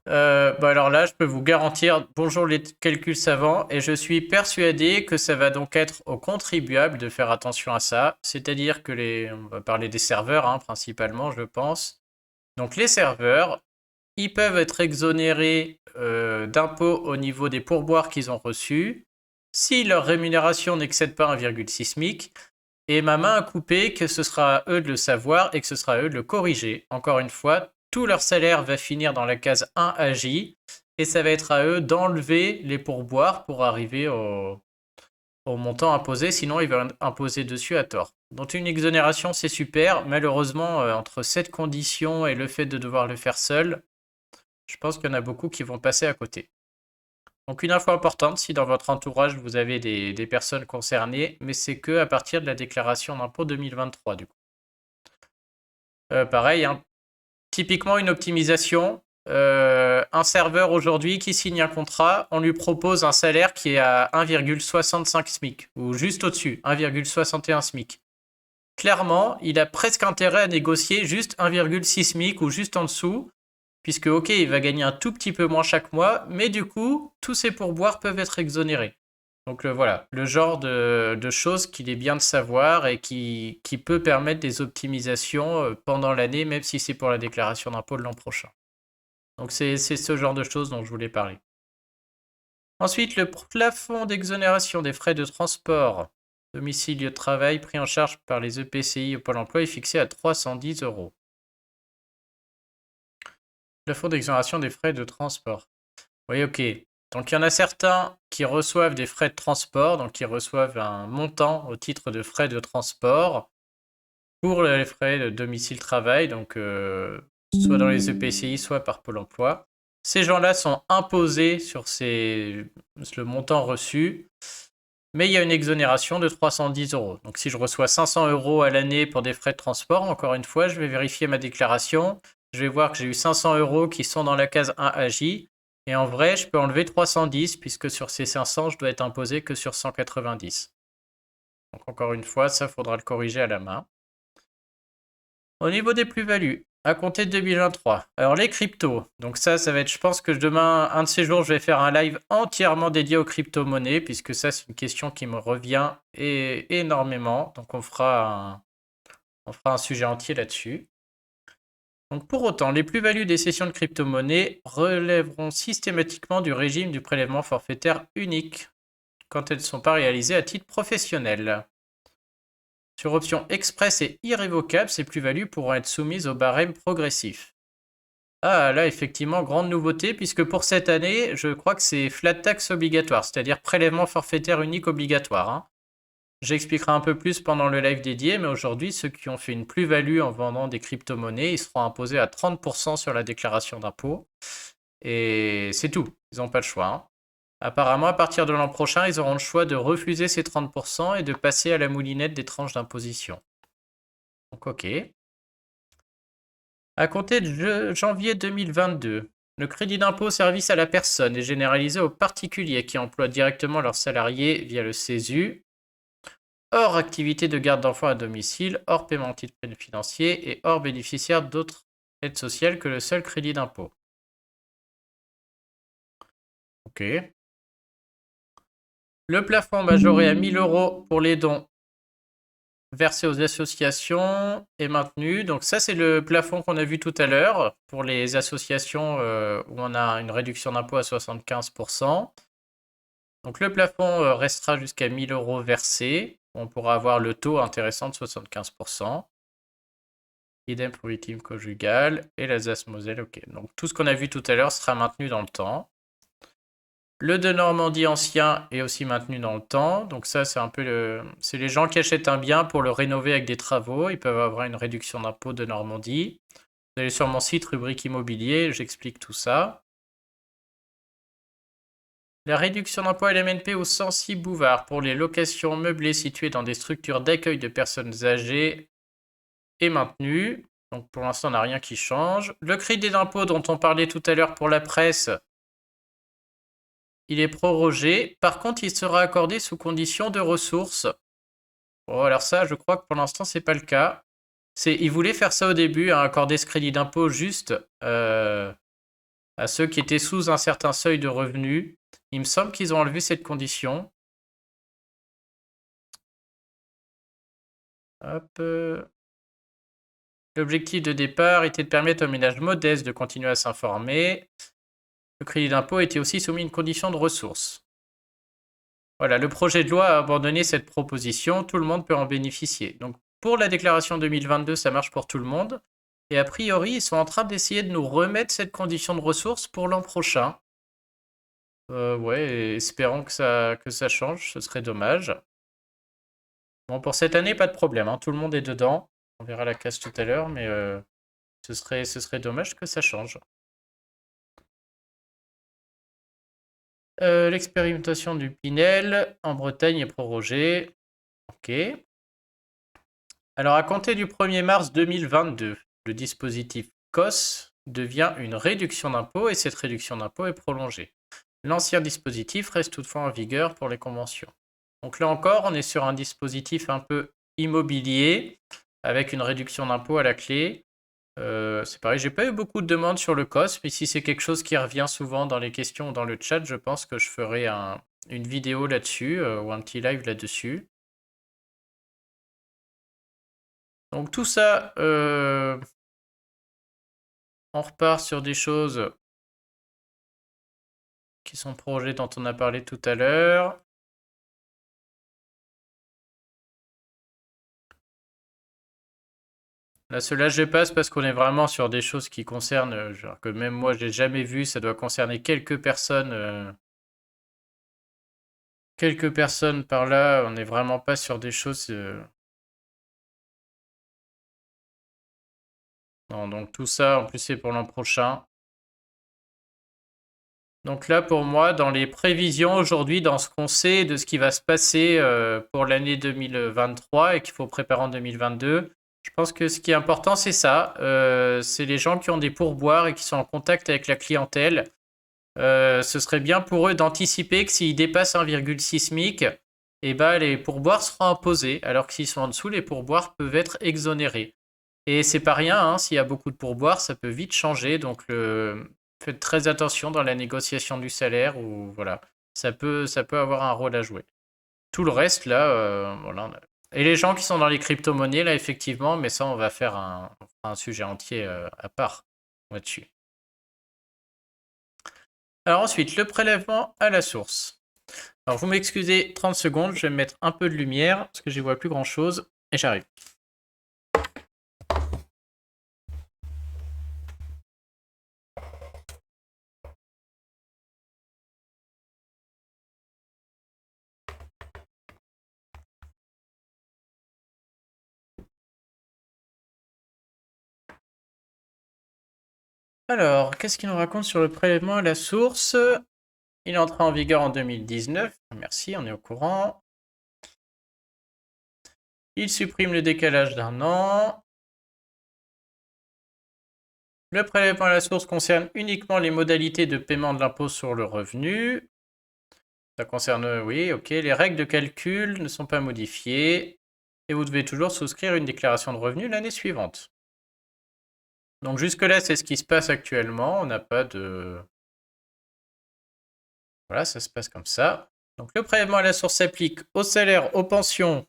[SPEAKER 1] Alors là, je peux vous garantir, bonjour les calculs savants, et je suis persuadé que ça va donc être aux contribuables de faire attention à ça. C'est-à-dire que on va parler des serveurs, hein, principalement, je pense. Donc les serveurs, ils peuvent être exonérés d'impôts au niveau des pourboires qu'ils ont reçus si leur rémunération n'excède pas 1,6 SMIC. Et ma main a coupé que ce sera à eux de le savoir et que ce sera à eux de le corriger. Encore une fois, tout leur salaire va finir dans la case 1 AJ et ça va être à eux d'enlever les pourboires pour arriver au montant imposé, sinon ils vont imposer dessus à tort. Donc une exonération, c'est super. Malheureusement, entre cette condition et le fait de devoir le faire seul, je pense qu'il y en a beaucoup qui vont passer à côté. Donc une info importante, si dans votre entourage vous avez des personnes concernées, mais c'est que à partir de la déclaration d'impôt 2023 du coup. Pareil, hein, typiquement une optimisation. Un serveur aujourd'hui qui signe un contrat, on lui propose un salaire qui est à 1,65 SMIC, ou juste au-dessus, 1,61 SMIC. Clairement, il a presque intérêt à négocier juste 1,6 SMIC ou juste en dessous, puisque ok, il va gagner un tout petit peu moins chaque mois, mais du coup, tous ses pourboires peuvent être exonérés. Donc voilà, le genre de choses qu'il est bien de savoir et qui peut permettre des optimisations pendant l'année, même si c'est pour la déclaration d'impôt de l'an prochain. Donc c'est ce genre de choses dont je voulais parler. Ensuite, le plafond d'exonération des frais de transport, domicile, lieu de travail, pris en charge par les EPCI au Pôle emploi est fixé à 310 €. Plafond d'exonération des frais de transport. Oui, ok. Donc il y en a certains qui reçoivent des frais de transport, donc qui reçoivent un montant au titre de frais de transport pour les frais de domicile-travail, donc soit dans les EPCI, soit par Pôle emploi. Ces gens-là sont imposés sur le montant reçu, mais il y a une exonération de 310 €. Donc si je reçois 500 € à l'année pour des frais de transport, encore une fois, je vais vérifier ma déclaration, je vais voir que j'ai eu 500 € qui sont dans la case 1 AJ, et en vrai, je peux enlever 310, puisque sur ces 500, je dois être imposé que sur 190. Donc encore une fois, ça, faudra le corriger à la main. Au niveau des plus-values, à compter de 2023. Alors les cryptos, donc ça va être, je pense que demain, un de ces jours, je vais faire un live entièrement dédié aux crypto-monnaies, puisque ça, c'est une question qui me revient énormément. Donc on fera un sujet entier là-dessus. Donc pour autant, les plus-values des cessions de crypto-monnaies relèveront systématiquement du régime du prélèvement forfaitaire unique quand elles ne sont pas réalisées à titre professionnel. Sur option express et irrévocable, ces plus-values pourront être soumises au barème progressif. Ah là, effectivement, grande nouveauté, puisque pour cette année, je crois que c'est flat tax obligatoire, c'est-à-dire prélèvement forfaitaire unique obligatoire. Hein. J'expliquerai un peu plus pendant le live dédié, mais aujourd'hui, ceux qui ont fait une plus-value en vendant des crypto-monnaies, ils seront imposés à 30% sur la déclaration d'impôt. Et c'est tout, ils n'ont pas le choix. Hein. Apparemment, à partir de l'an prochain, ils auront le choix de refuser ces 30% et de passer à la moulinette des tranches d'imposition. Donc ok. À compter de janvier 2022, le crédit d'impôt service à la personne est généralisé aux particuliers qui emploient directement leurs salariés via le CESU, hors activité de garde d'enfants à domicile, hors paiement en titre financier et hors bénéficiaire d'autres aides sociales que le seul crédit d'impôt. Ok. Le plafond majoré à 1 000 € pour les dons versés aux associations est maintenu. Donc ça, c'est le plafond qu'on a vu tout à l'heure pour les associations où on a une réduction d'impôt à 75%. Donc le plafond restera jusqu'à 1 000 € versés. On pourra avoir le taux intéressant de 75%. Idem pour victime conjugale et l'Alsace-Moselle, ok. Donc tout ce qu'on a vu tout à l'heure sera maintenu dans le temps. Le de Normandie ancien est aussi maintenu dans le temps. Donc ça, c'est un peu c'est les gens qui achètent un bien pour le rénover avec des travaux. Ils peuvent avoir une réduction d'impôt de Normandie. Vous allez sur mon site, rubrique immobilier, j'explique tout ça. La réduction d'impôt LMNP au 106 Bouvard pour les locations meublées situées dans des structures d'accueil de personnes âgées est maintenue. Donc pour l'instant, on n'a rien qui change. Le crédit d'impôt dont on parlait tout à l'heure pour la presse, il est prorogé. Par contre, il sera accordé sous condition de ressources. Bon, alors ça, je crois que pour l'instant, c'est pas le cas. Ils voulaient faire ça au début, hein, accorder ce crédit d'impôt juste à ceux qui étaient sous un certain seuil de revenus. Il me semble qu'ils ont enlevé cette condition. Hop. L'objectif de départ était de permettre aux ménages modestes de continuer à s'informer. Le crédit d'impôt était aussi soumis à une condition de ressources. Voilà, le projet de loi a abandonné cette proposition, tout le monde peut en bénéficier. Donc pour la déclaration 2022, ça marche pour tout le monde. Et a priori, ils sont en train d'essayer de nous remettre cette condition de ressources pour l'an prochain. Ouais, espérons que ça change, ce serait dommage. Bon, pour cette année, pas de problème, hein, tout le monde est dedans. On verra la case tout à l'heure, mais ce serait dommage que ça change. L'expérimentation du Pinel en Bretagne est prorogée. Ok. Alors, à compter du 1er mars 2022, le dispositif COS devient une réduction d'impôt et cette réduction d'impôt est prolongée. L'ancien dispositif reste toutefois en vigueur pour les conventions. Donc là encore, on est sur un dispositif un peu immobilier avec une réduction d'impôt à la clé. C'est pareil, j'ai pas eu beaucoup de demandes sur le COS, mais si c'est quelque chose qui revient souvent dans les questions ou dans le chat, je pense que je ferai une vidéo là-dessus ou un petit live là-dessus. Donc tout ça, on repart sur des choses qui sont projets dont on a parlé tout à l'heure. Là, cela je passe parce qu'on est vraiment sur des choses qui concernent, genre que même moi j'ai jamais vu, ça doit concerner quelques personnes par là, on n'est vraiment pas sur des choses. Non, donc tout ça, en plus c'est pour l'an prochain. Donc là, pour moi, dans les prévisions aujourd'hui, dans ce qu'on sait de ce qui va se passer pour l'année 2023 et qu'il faut préparer en 2022, je pense que ce qui est important, c'est ça. C'est les gens qui ont des pourboires et qui sont en contact avec la clientèle. Ce serait bien pour eux d'anticiper que s'ils dépassent 1,6 SMIC, eh ben, les pourboires seront imposés, alors que s'ils sont en dessous, les pourboires peuvent être exonérés. Et c'est pas rien, hein, s'il y a beaucoup de pourboires, ça peut vite changer. Donc faites très attention dans la négociation du salaire ou voilà, ça peut avoir un rôle à jouer. Tout le reste là, voilà. Et les gens qui sont dans les crypto-monnaies là, effectivement, mais ça on va faire un sujet entier à part là-dessus. Alors ensuite, le prélèvement à la source. Alors vous m'excusez 30 secondes, je vais me mettre un peu de lumière parce que j'y vois plus grand chose et j'arrive. Alors, qu'est-ce qu'il nous raconte sur le prélèvement à la source? Il est entré en vigueur en 2019. Merci, on est au courant. Il supprime le décalage d'un an. Le prélèvement à la source concerne uniquement les modalités de paiement de l'impôt sur le revenu. Ça concerne, oui, ok. Les règles de calcul ne sont pas modifiées. Et vous devez toujours souscrire une déclaration de revenus l'année suivante. Donc jusque-là, c'est ce qui se passe actuellement. On n'a pas de... Voilà, ça se passe comme ça. Donc le prélèvement à la source s'applique aux salaires, aux pensions.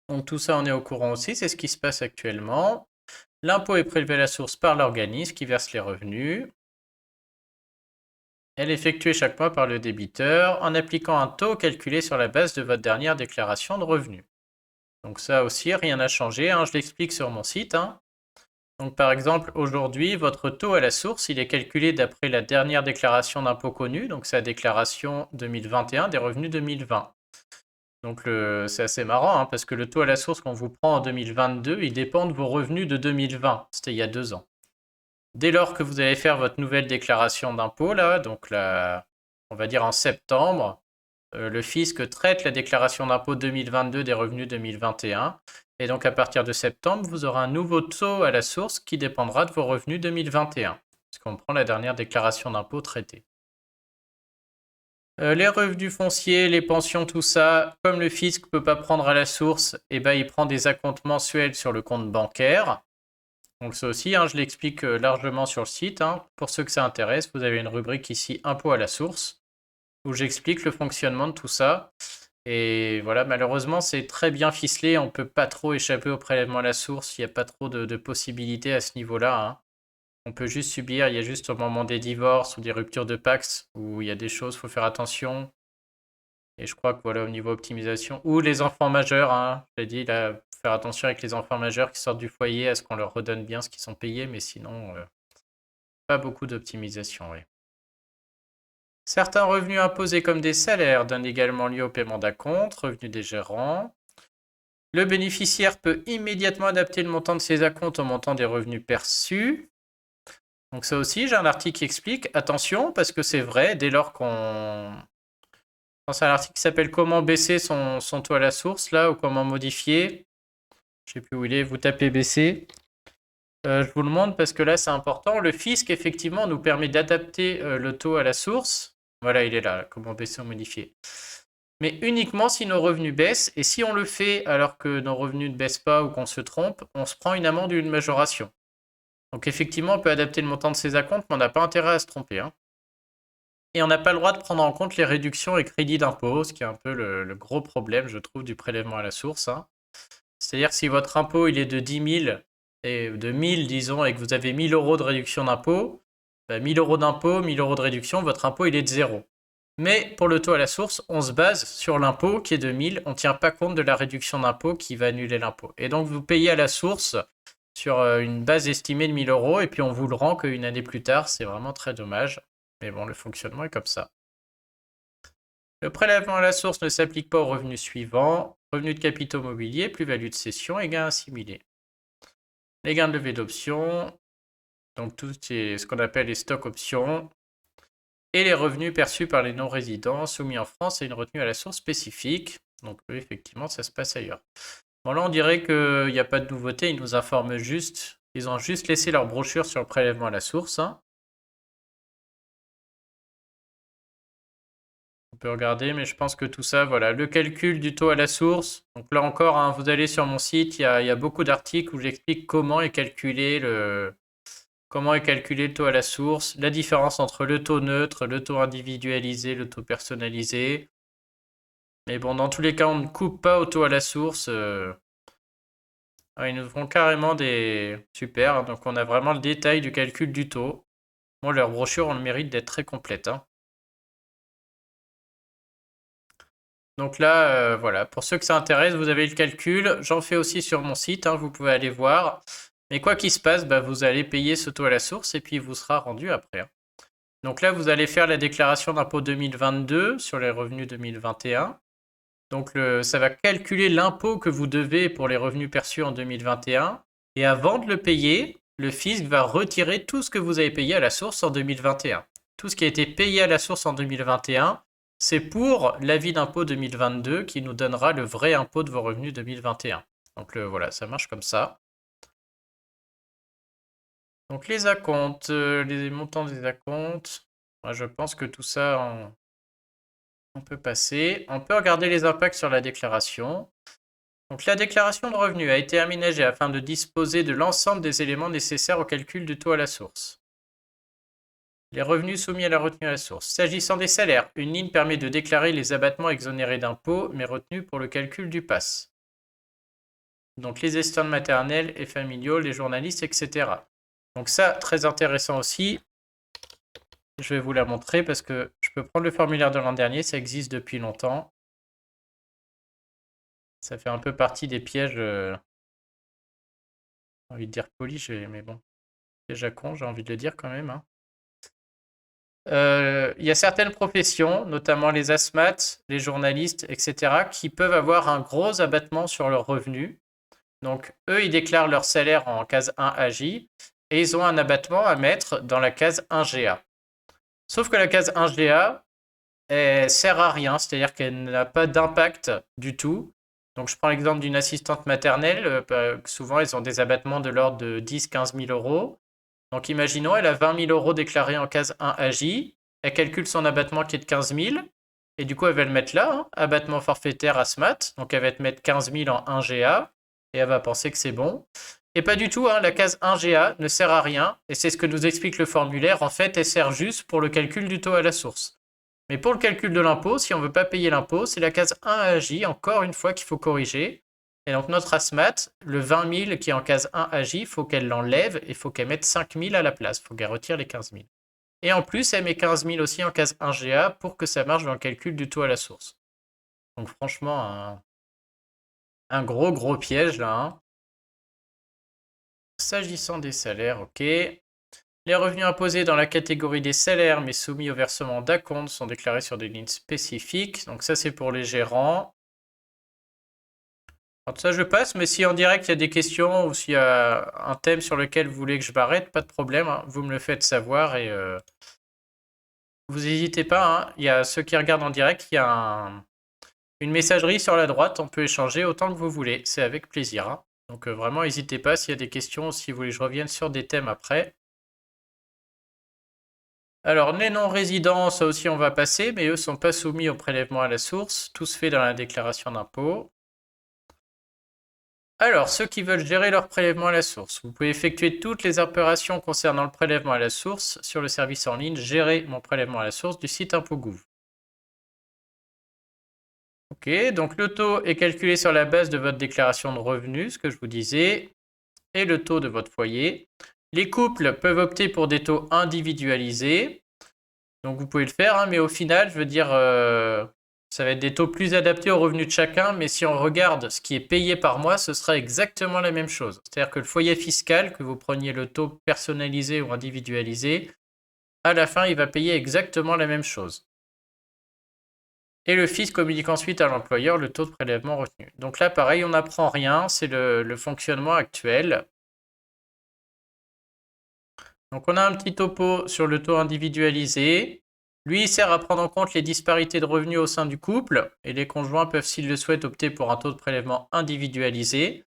[SPEAKER 1] Donc tout ça, on est au courant aussi. C'est ce qui se passe actuellement. L'impôt est prélevé à la source par l'organisme qui verse les revenus. Elle est effectuée chaque mois par le débiteur en appliquant un taux calculé sur la base de votre dernière déclaration de revenus. Donc ça aussi, rien n'a changé, hein, je l'explique sur mon site, hein. Donc par exemple, aujourd'hui, votre taux à la source, il est calculé d'après la dernière déclaration d'impôt connue, donc c'est la déclaration 2021 des revenus 2020. Donc c'est assez marrant, hein, parce que le taux à la source qu'on vous prend en 2022, il dépend de vos revenus de 2020, c'était il y a 2 ans. Dès lors que vous allez faire votre nouvelle déclaration d'impôt, là, donc là, on va dire en septembre, le fisc traite la déclaration d'impôt 2022 des revenus 2021. Et donc à partir de septembre, vous aurez un nouveau taux à la source qui dépendra de vos revenus 2021, puisqu'on prend la dernière déclaration d'impôt traitée. Les revenus fonciers, les pensions, tout ça, comme le fisc ne peut pas prendre à la source, eh ben, il prend des acomptes mensuels sur le compte bancaire. Donc ça aussi, hein, je l'explique largement sur le site, hein. Pour ceux que ça intéresse, vous avez une rubrique ici, impôt à la source, où j'explique le fonctionnement de tout ça. Et voilà, malheureusement, c'est très bien ficelé, on ne peut pas trop échapper au prélèvement à la source, il n'y a pas trop de possibilités à ce niveau-là, hein. On peut juste subir, il y a juste au moment des divorces ou des ruptures de Pacs où il y a des choses, il faut faire attention. Et je crois que voilà, au niveau optimisation, ou les enfants majeurs, hein, je l'ai dit, là, faire attention avec les enfants majeurs qui sortent du foyer, à ce qu'on leur redonne bien ce qu'ils sont payés, mais sinon, pas beaucoup d'optimisation, oui. Certains revenus imposés comme des salaires donnent également lieu au paiement d'acomptes, revenus des gérants. Le bénéficiaire peut immédiatement adapter le montant de ses acomptes au montant des revenus perçus. Donc ça aussi, j'ai un article qui explique. Attention, parce que c'est vrai, dès lors qu'on... C'est un article qui s'appelle Comment baisser son taux à la source, là, ou comment modifier. Je ne sais plus où il est, vous tapez baisser. Je vous le montre parce que là, c'est important. Le fisc, effectivement, nous permet d'adapter le taux à la source. Voilà, il est là, comment baisser ou modifier. Mais uniquement si nos revenus baissent. Et si on le fait alors que nos revenus ne baissent pas ou qu'on se trompe, on se prend une amende ou une majoration. Donc effectivement, on peut adapter le montant de ses acomptes, mais on n'a pas intérêt à se tromper, hein. Et on n'a pas le droit de prendre en compte les réductions et crédits d'impôt, ce qui est un peu le gros problème, je trouve, du prélèvement à la source, hein. C'est-à-dire que si votre impôt il est de 10 000, et de 1000 disons, et que vous avez 1000 euros de réduction d'impôt, 1000 euros d'impôt, 1000 euros de réduction, votre impôt il est de 0. Mais pour le taux à la source, on se base sur l'impôt qui est de 1000, on ne tient pas compte de la réduction d'impôt qui va annuler l'impôt. Et donc vous payez à la source sur une base estimée de 1000 euros, et puis on vous le rend qu'une année plus tard, c'est vraiment très dommage. Mais bon, le fonctionnement est comme ça. Le prélèvement à la source ne s'applique pas aux revenus suivants: revenus de capitaux mobiliers, plus-value de cession et gains assimilés. Les gains de levée d'options, donc tout ce qu'on appelle les stocks options, et les revenus perçus par les non-résidents soumis en France à une retenue à la source spécifique. Donc oui, effectivement, ça se passe ailleurs. Bon, là, on dirait qu'il n'y a pas de nouveauté, ils nous informent juste. Ils ont juste laissé leur brochure sur le prélèvement à la source, hein. On peut regarder, mais je pense que tout ça, voilà. Le calcul du taux à la source. Donc là encore, hein, vous allez sur mon site, il y a beaucoup d'articles où j'explique comment est calculé le taux à la source, la différence entre le taux neutre, le taux individualisé, le taux personnalisé. Mais bon, dans tous les cas, on ne coupe pas au taux à la source. Ils nous font carrément des... Super, hein. Donc on a vraiment le détail du calcul du taux. Moi, leur brochure, on le mérite d'être très complète, hein. Donc là, voilà, pour ceux que ça intéresse, vous avez le calcul. J'en fais aussi sur mon site, hein, vous pouvez aller voir. Mais quoi qu'il se passe, vous allez payer ce taux à la source et puis il vous sera rendu après, hein. Donc là, vous allez faire la déclaration d'impôt 2022 sur les revenus 2021. Donc ça va calculer l'impôt que vous devez pour les revenus perçus en 2021. Et avant de le payer, le fisc va retirer tout ce que vous avez payé à la source en 2021. Tout ce qui a été payé à la source en 2021, c'est pour l'avis d'impôt 2022 qui nous donnera le vrai impôt de vos revenus 2021. Donc voilà, ça marche comme ça. Donc les acomptes, les montants des acomptes, moi, je pense que tout ça, on peut passer. On peut regarder les impacts sur la déclaration. Donc la déclaration de revenus a été aménagée afin de disposer de l'ensemble des éléments nécessaires au calcul du taux à la source. Les revenus soumis à la retenue à la source. S'agissant des salaires, une ligne permet de déclarer les abattements exonérés d'impôts, mais retenus pour le calcul du PAS. Donc les estones maternelles et familiaux, les journalistes, etc. Donc ça, très intéressant aussi. Je vais vous la montrer parce que je peux prendre le formulaire de l'an dernier, ça existe depuis longtemps. Ça fait un peu partie des pièges, j'ai envie de dire polis, mais bon, pièges à con, j'ai envie de le dire quand même, hein. Il y a certaines professions, notamment les asthmates, les journalistes, etc., qui peuvent avoir un gros abattement sur leurs revenus. Donc, eux, ils déclarent leur salaire en case 1AJ et ils ont un abattement à mettre dans la case 1GA. Sauf que la case 1GA, elle sert à rien, c'est-à-dire qu'elle n'a pas d'impact du tout. Donc, je prends l'exemple d'une assistante maternelle. Souvent, ils ont des abattements de l'ordre de 10-15 000 euros. Donc, imaginons, elle a 20 000 euros déclarés en case 1AJ. Elle calcule son abattement qui est de 15 000. Et du coup, elle va le mettre là, hein, abattement forfaitaire ASMAT. Donc, elle va te mettre 15 000 en 1GA. Et elle va penser que c'est bon. Et pas du tout, hein, la case 1GA ne sert à rien. Et c'est ce que nous explique le formulaire. En fait, elle sert juste pour le calcul du taux à la source. Mais pour le calcul de l'impôt, si on ne veut pas payer l'impôt, c'est la case 1AJ, encore une fois, qu'il faut corriger. Et donc notre ASMAT, le 20 000 qui est en case 1AJ, il faut qu'elle l'enlève et il faut qu'elle mette 5 000 à la place. Il faut qu'elle retire les 15 000. Et en plus, elle met 15 000 aussi en case 1GA pour que ça marche dans le calcul du taux à la source. Donc franchement, un gros piège là, hein. S'agissant des salaires, ok. Les revenus imposés dans la catégorie des salaires mais soumis au versement d'acompte sont déclarés sur des lignes spécifiques. Donc ça, c'est pour les gérants. Alors ça, je passe, mais si en direct, il y a des questions ou s'il y a un thème sur lequel vous voulez que je m'arrête, pas de problème, hein. Vous me le faites savoir et vous n'hésitez pas, hein. Il y a ceux qui regardent en direct, il y a une messagerie sur la droite. On peut échanger autant que vous voulez. C'est avec plaisir, hein. Donc vraiment, n'hésitez pas s'il y a des questions ou si vous voulez que je revienne sur des thèmes après. Alors, les non-résidents, ça aussi on va passer, mais eux ne sont pas soumis au prélèvement à la source. Tout se fait dans la déclaration d'impôt. Alors, ceux qui veulent gérer leur prélèvement à la source, vous pouvez effectuer toutes les opérations concernant le prélèvement à la source sur le service en ligne Gérer mon prélèvement à la source du site ImpôtGouv. Ok, donc le taux est calculé sur la base de votre déclaration de revenus, ce que je vous disais, et le taux de votre foyer. Les couples peuvent opter pour des taux individualisés. Donc vous pouvez le faire, hein, mais au final, je veux dire, ça va être des taux plus adaptés aux revenus de chacun, mais si on regarde ce qui est payé par mois, ce sera exactement la même chose. C'est-à-dire que le foyer fiscal, que vous preniez le taux personnalisé ou individualisé, à la fin, il va payer exactement la même chose. Et le fisc communique ensuite à l'employeur le taux de prélèvement retenu. Donc là, pareil, on n'apprend rien, c'est le fonctionnement actuel. Donc on a un petit topo sur le taux individualisé. Lui, il sert à prendre en compte les disparités de revenus au sein du couple, et les conjoints peuvent, s'ils le souhaitent, opter pour un taux de prélèvement individualisé.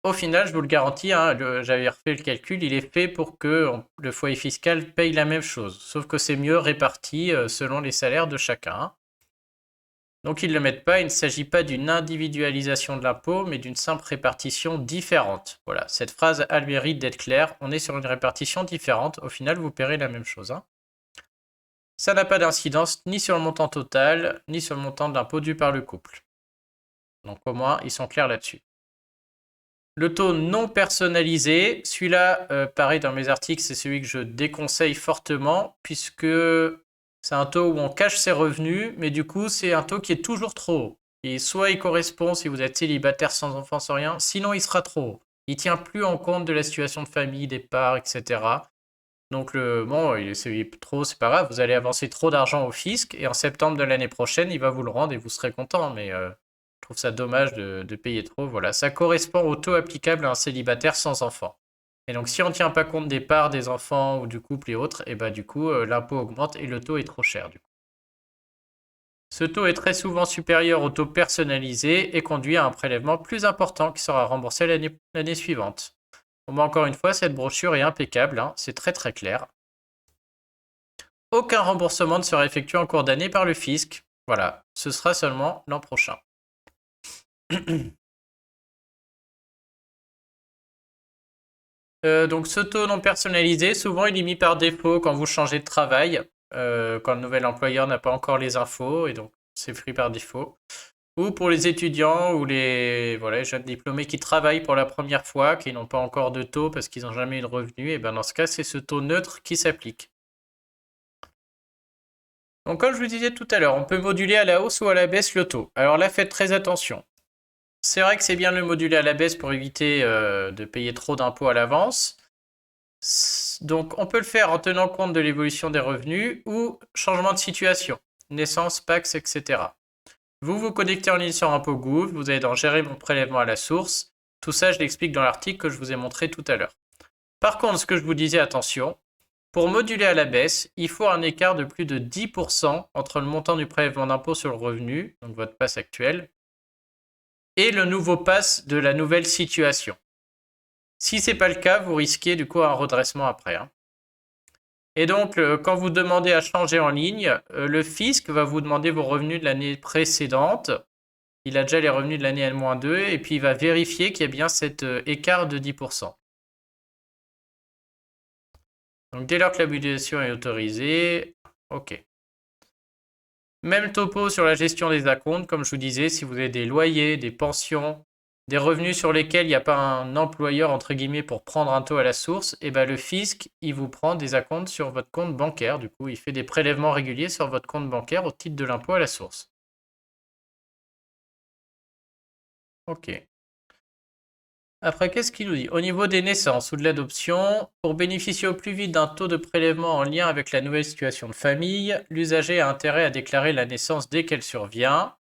[SPEAKER 1] Au final, je vous le garantis, hein, j'avais refait le calcul, il est fait pour que le foyer fiscal paye la même chose, sauf que c'est mieux réparti selon les salaires de chacun. Donc ils ne le mettent pas, il ne s'agit pas d'une individualisation de l'impôt, mais d'une simple répartition différente. Voilà, cette phrase a le mérite d'être claire, on est sur une répartition différente, au final vous paierez la même chose, hein. Ça n'a pas d'incidence ni sur le montant total, ni sur le montant de l'impôt dû par le couple. Donc au moins, ils sont clairs là-dessus. Le taux non personnalisé, celui-là, pareil dans mes articles, c'est celui que je déconseille fortement, puisque c'est un taux où on cache ses revenus, mais du coup, c'est un taux qui est toujours trop haut. Et soit il correspond si vous êtes célibataire sans enfant, sans rien, sinon il sera trop haut. Il tient plus en compte de la situation de famille, des parts, etc. Donc bon, c'est trop, c'est pas grave, vous allez avancer trop d'argent au fisc, et en septembre de l'année prochaine, il va vous le rendre et vous serez content, mais je trouve ça dommage de payer trop. Voilà, ça correspond au taux applicable à un célibataire sans enfant. Et donc si on ne tient pas compte des parts des enfants ou du couple et autres, et bah du coup l'impôt augmente et le taux est trop cher du coup. Ce taux est très souvent supérieur au taux personnalisé et conduit à un prélèvement plus important qui sera remboursé l'année suivante. Bon, encore une fois, cette brochure est impeccable, hein, c'est très très clair. Aucun remboursement ne sera effectué en cours d'année par le fisc. Voilà, ce sera seulement l'an prochain. Donc ce taux non personnalisé, souvent il est mis par défaut quand vous changez de travail, quand le nouvel employeur n'a pas encore les infos, et donc c'est pris par défaut. Ou pour les étudiants ou les voilà, jeunes diplômés qui travaillent pour la première fois, qui n'ont pas encore de taux parce qu'ils n'ont jamais eu de revenus, et ben dans ce cas, c'est ce taux neutre qui s'applique. Donc comme je vous disais tout à l'heure, on peut moduler à la hausse ou à la baisse le taux. Alors là, faites très attention. c'est vrai que c'est bien de le moduler à la baisse pour éviter de payer trop d'impôts à l'avance. Donc, on peut le faire en tenant compte de l'évolution des revenus ou changement de situation, naissance, PAX, etc. Vous vous connectez en ligne sur ImpôtsGouv, vous allez dans Gérer mon prélèvement à la source. Tout ça, je l'explique dans l'article que je vous ai montré tout à l'heure. Par contre, ce que je vous disais, attention, pour moduler à la baisse, il faut un écart de plus de 10% entre le montant du prélèvement d'impôt sur le revenu, donc votre passe actuel, et le nouveau pass de la nouvelle situation. Si ce n'est pas le cas, vous risquez du coup un redressement après. Et donc, quand vous demandez à changer en ligne, le fisc va vous demander vos revenus de l'année précédente. Il a déjà les revenus de l'année N-2 et puis il va vérifier qu'il y a bien cet écart de 10%. Donc, dès lors que la modulation est autorisée, OK. Même topo sur la gestion des acomptes, comme je vous disais, si vous avez des loyers, des pensions, des revenus sur lesquels il n'y a pas un employeur, entre guillemets, pour prendre un taux à la source, et ben le fisc, il vous prend des acomptes sur votre compte bancaire. Du coup, il fait des prélèvements réguliers sur votre compte bancaire au titre de l'impôt à la source. OK. Après, qu'est-ce qu'il nous dit? Au niveau des naissances ou de l'adoption, pour bénéficier au plus vite d'un taux de prélèvement en lien avec la nouvelle situation de famille, l'usager a intérêt à déclarer la naissance dès qu'elle survient.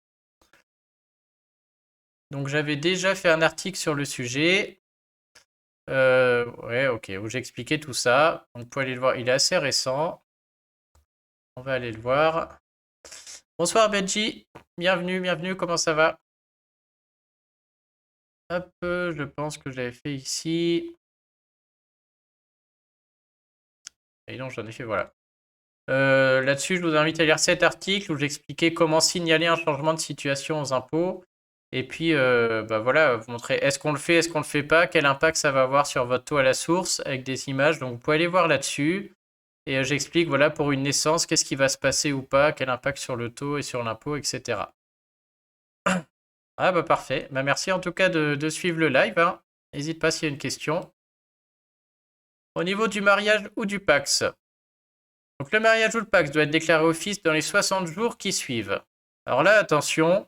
[SPEAKER 1] Donc j'avais déjà fait un article sur le sujet. Ouais, ok, où j'expliquais tout ça. Donc, vous pouvez aller le voir, il est assez récent. On va aller le voir. Bonsoir Benji, bienvenue, bienvenue, comment ça va? Hop, je pense que je l'avais fait ici. Et donc j'en ai fait, voilà. Là-dessus, je vous invite à lire cet article où j'expliquais comment signaler un changement de situation aux impôts. Et puis, bah voilà, vous montrer est-ce qu'on le fait, est-ce qu'on le fait pas, quel impact ça va avoir sur votre taux à la source avec des images. Donc, vous pouvez aller voir là-dessus. Et j'explique, voilà, pour une naissance, qu'est-ce qui va se passer ou pas, quel impact sur le taux et sur l'impôt, etc. Ah bah parfait. Bah merci en tout cas de suivre le live. N'hésite pas s'il y a une question. Au niveau du mariage ou du PAX. Donc le mariage ou le PAX doit être déclaré au fisc dans les 60 jours qui suivent. Alors là, attention,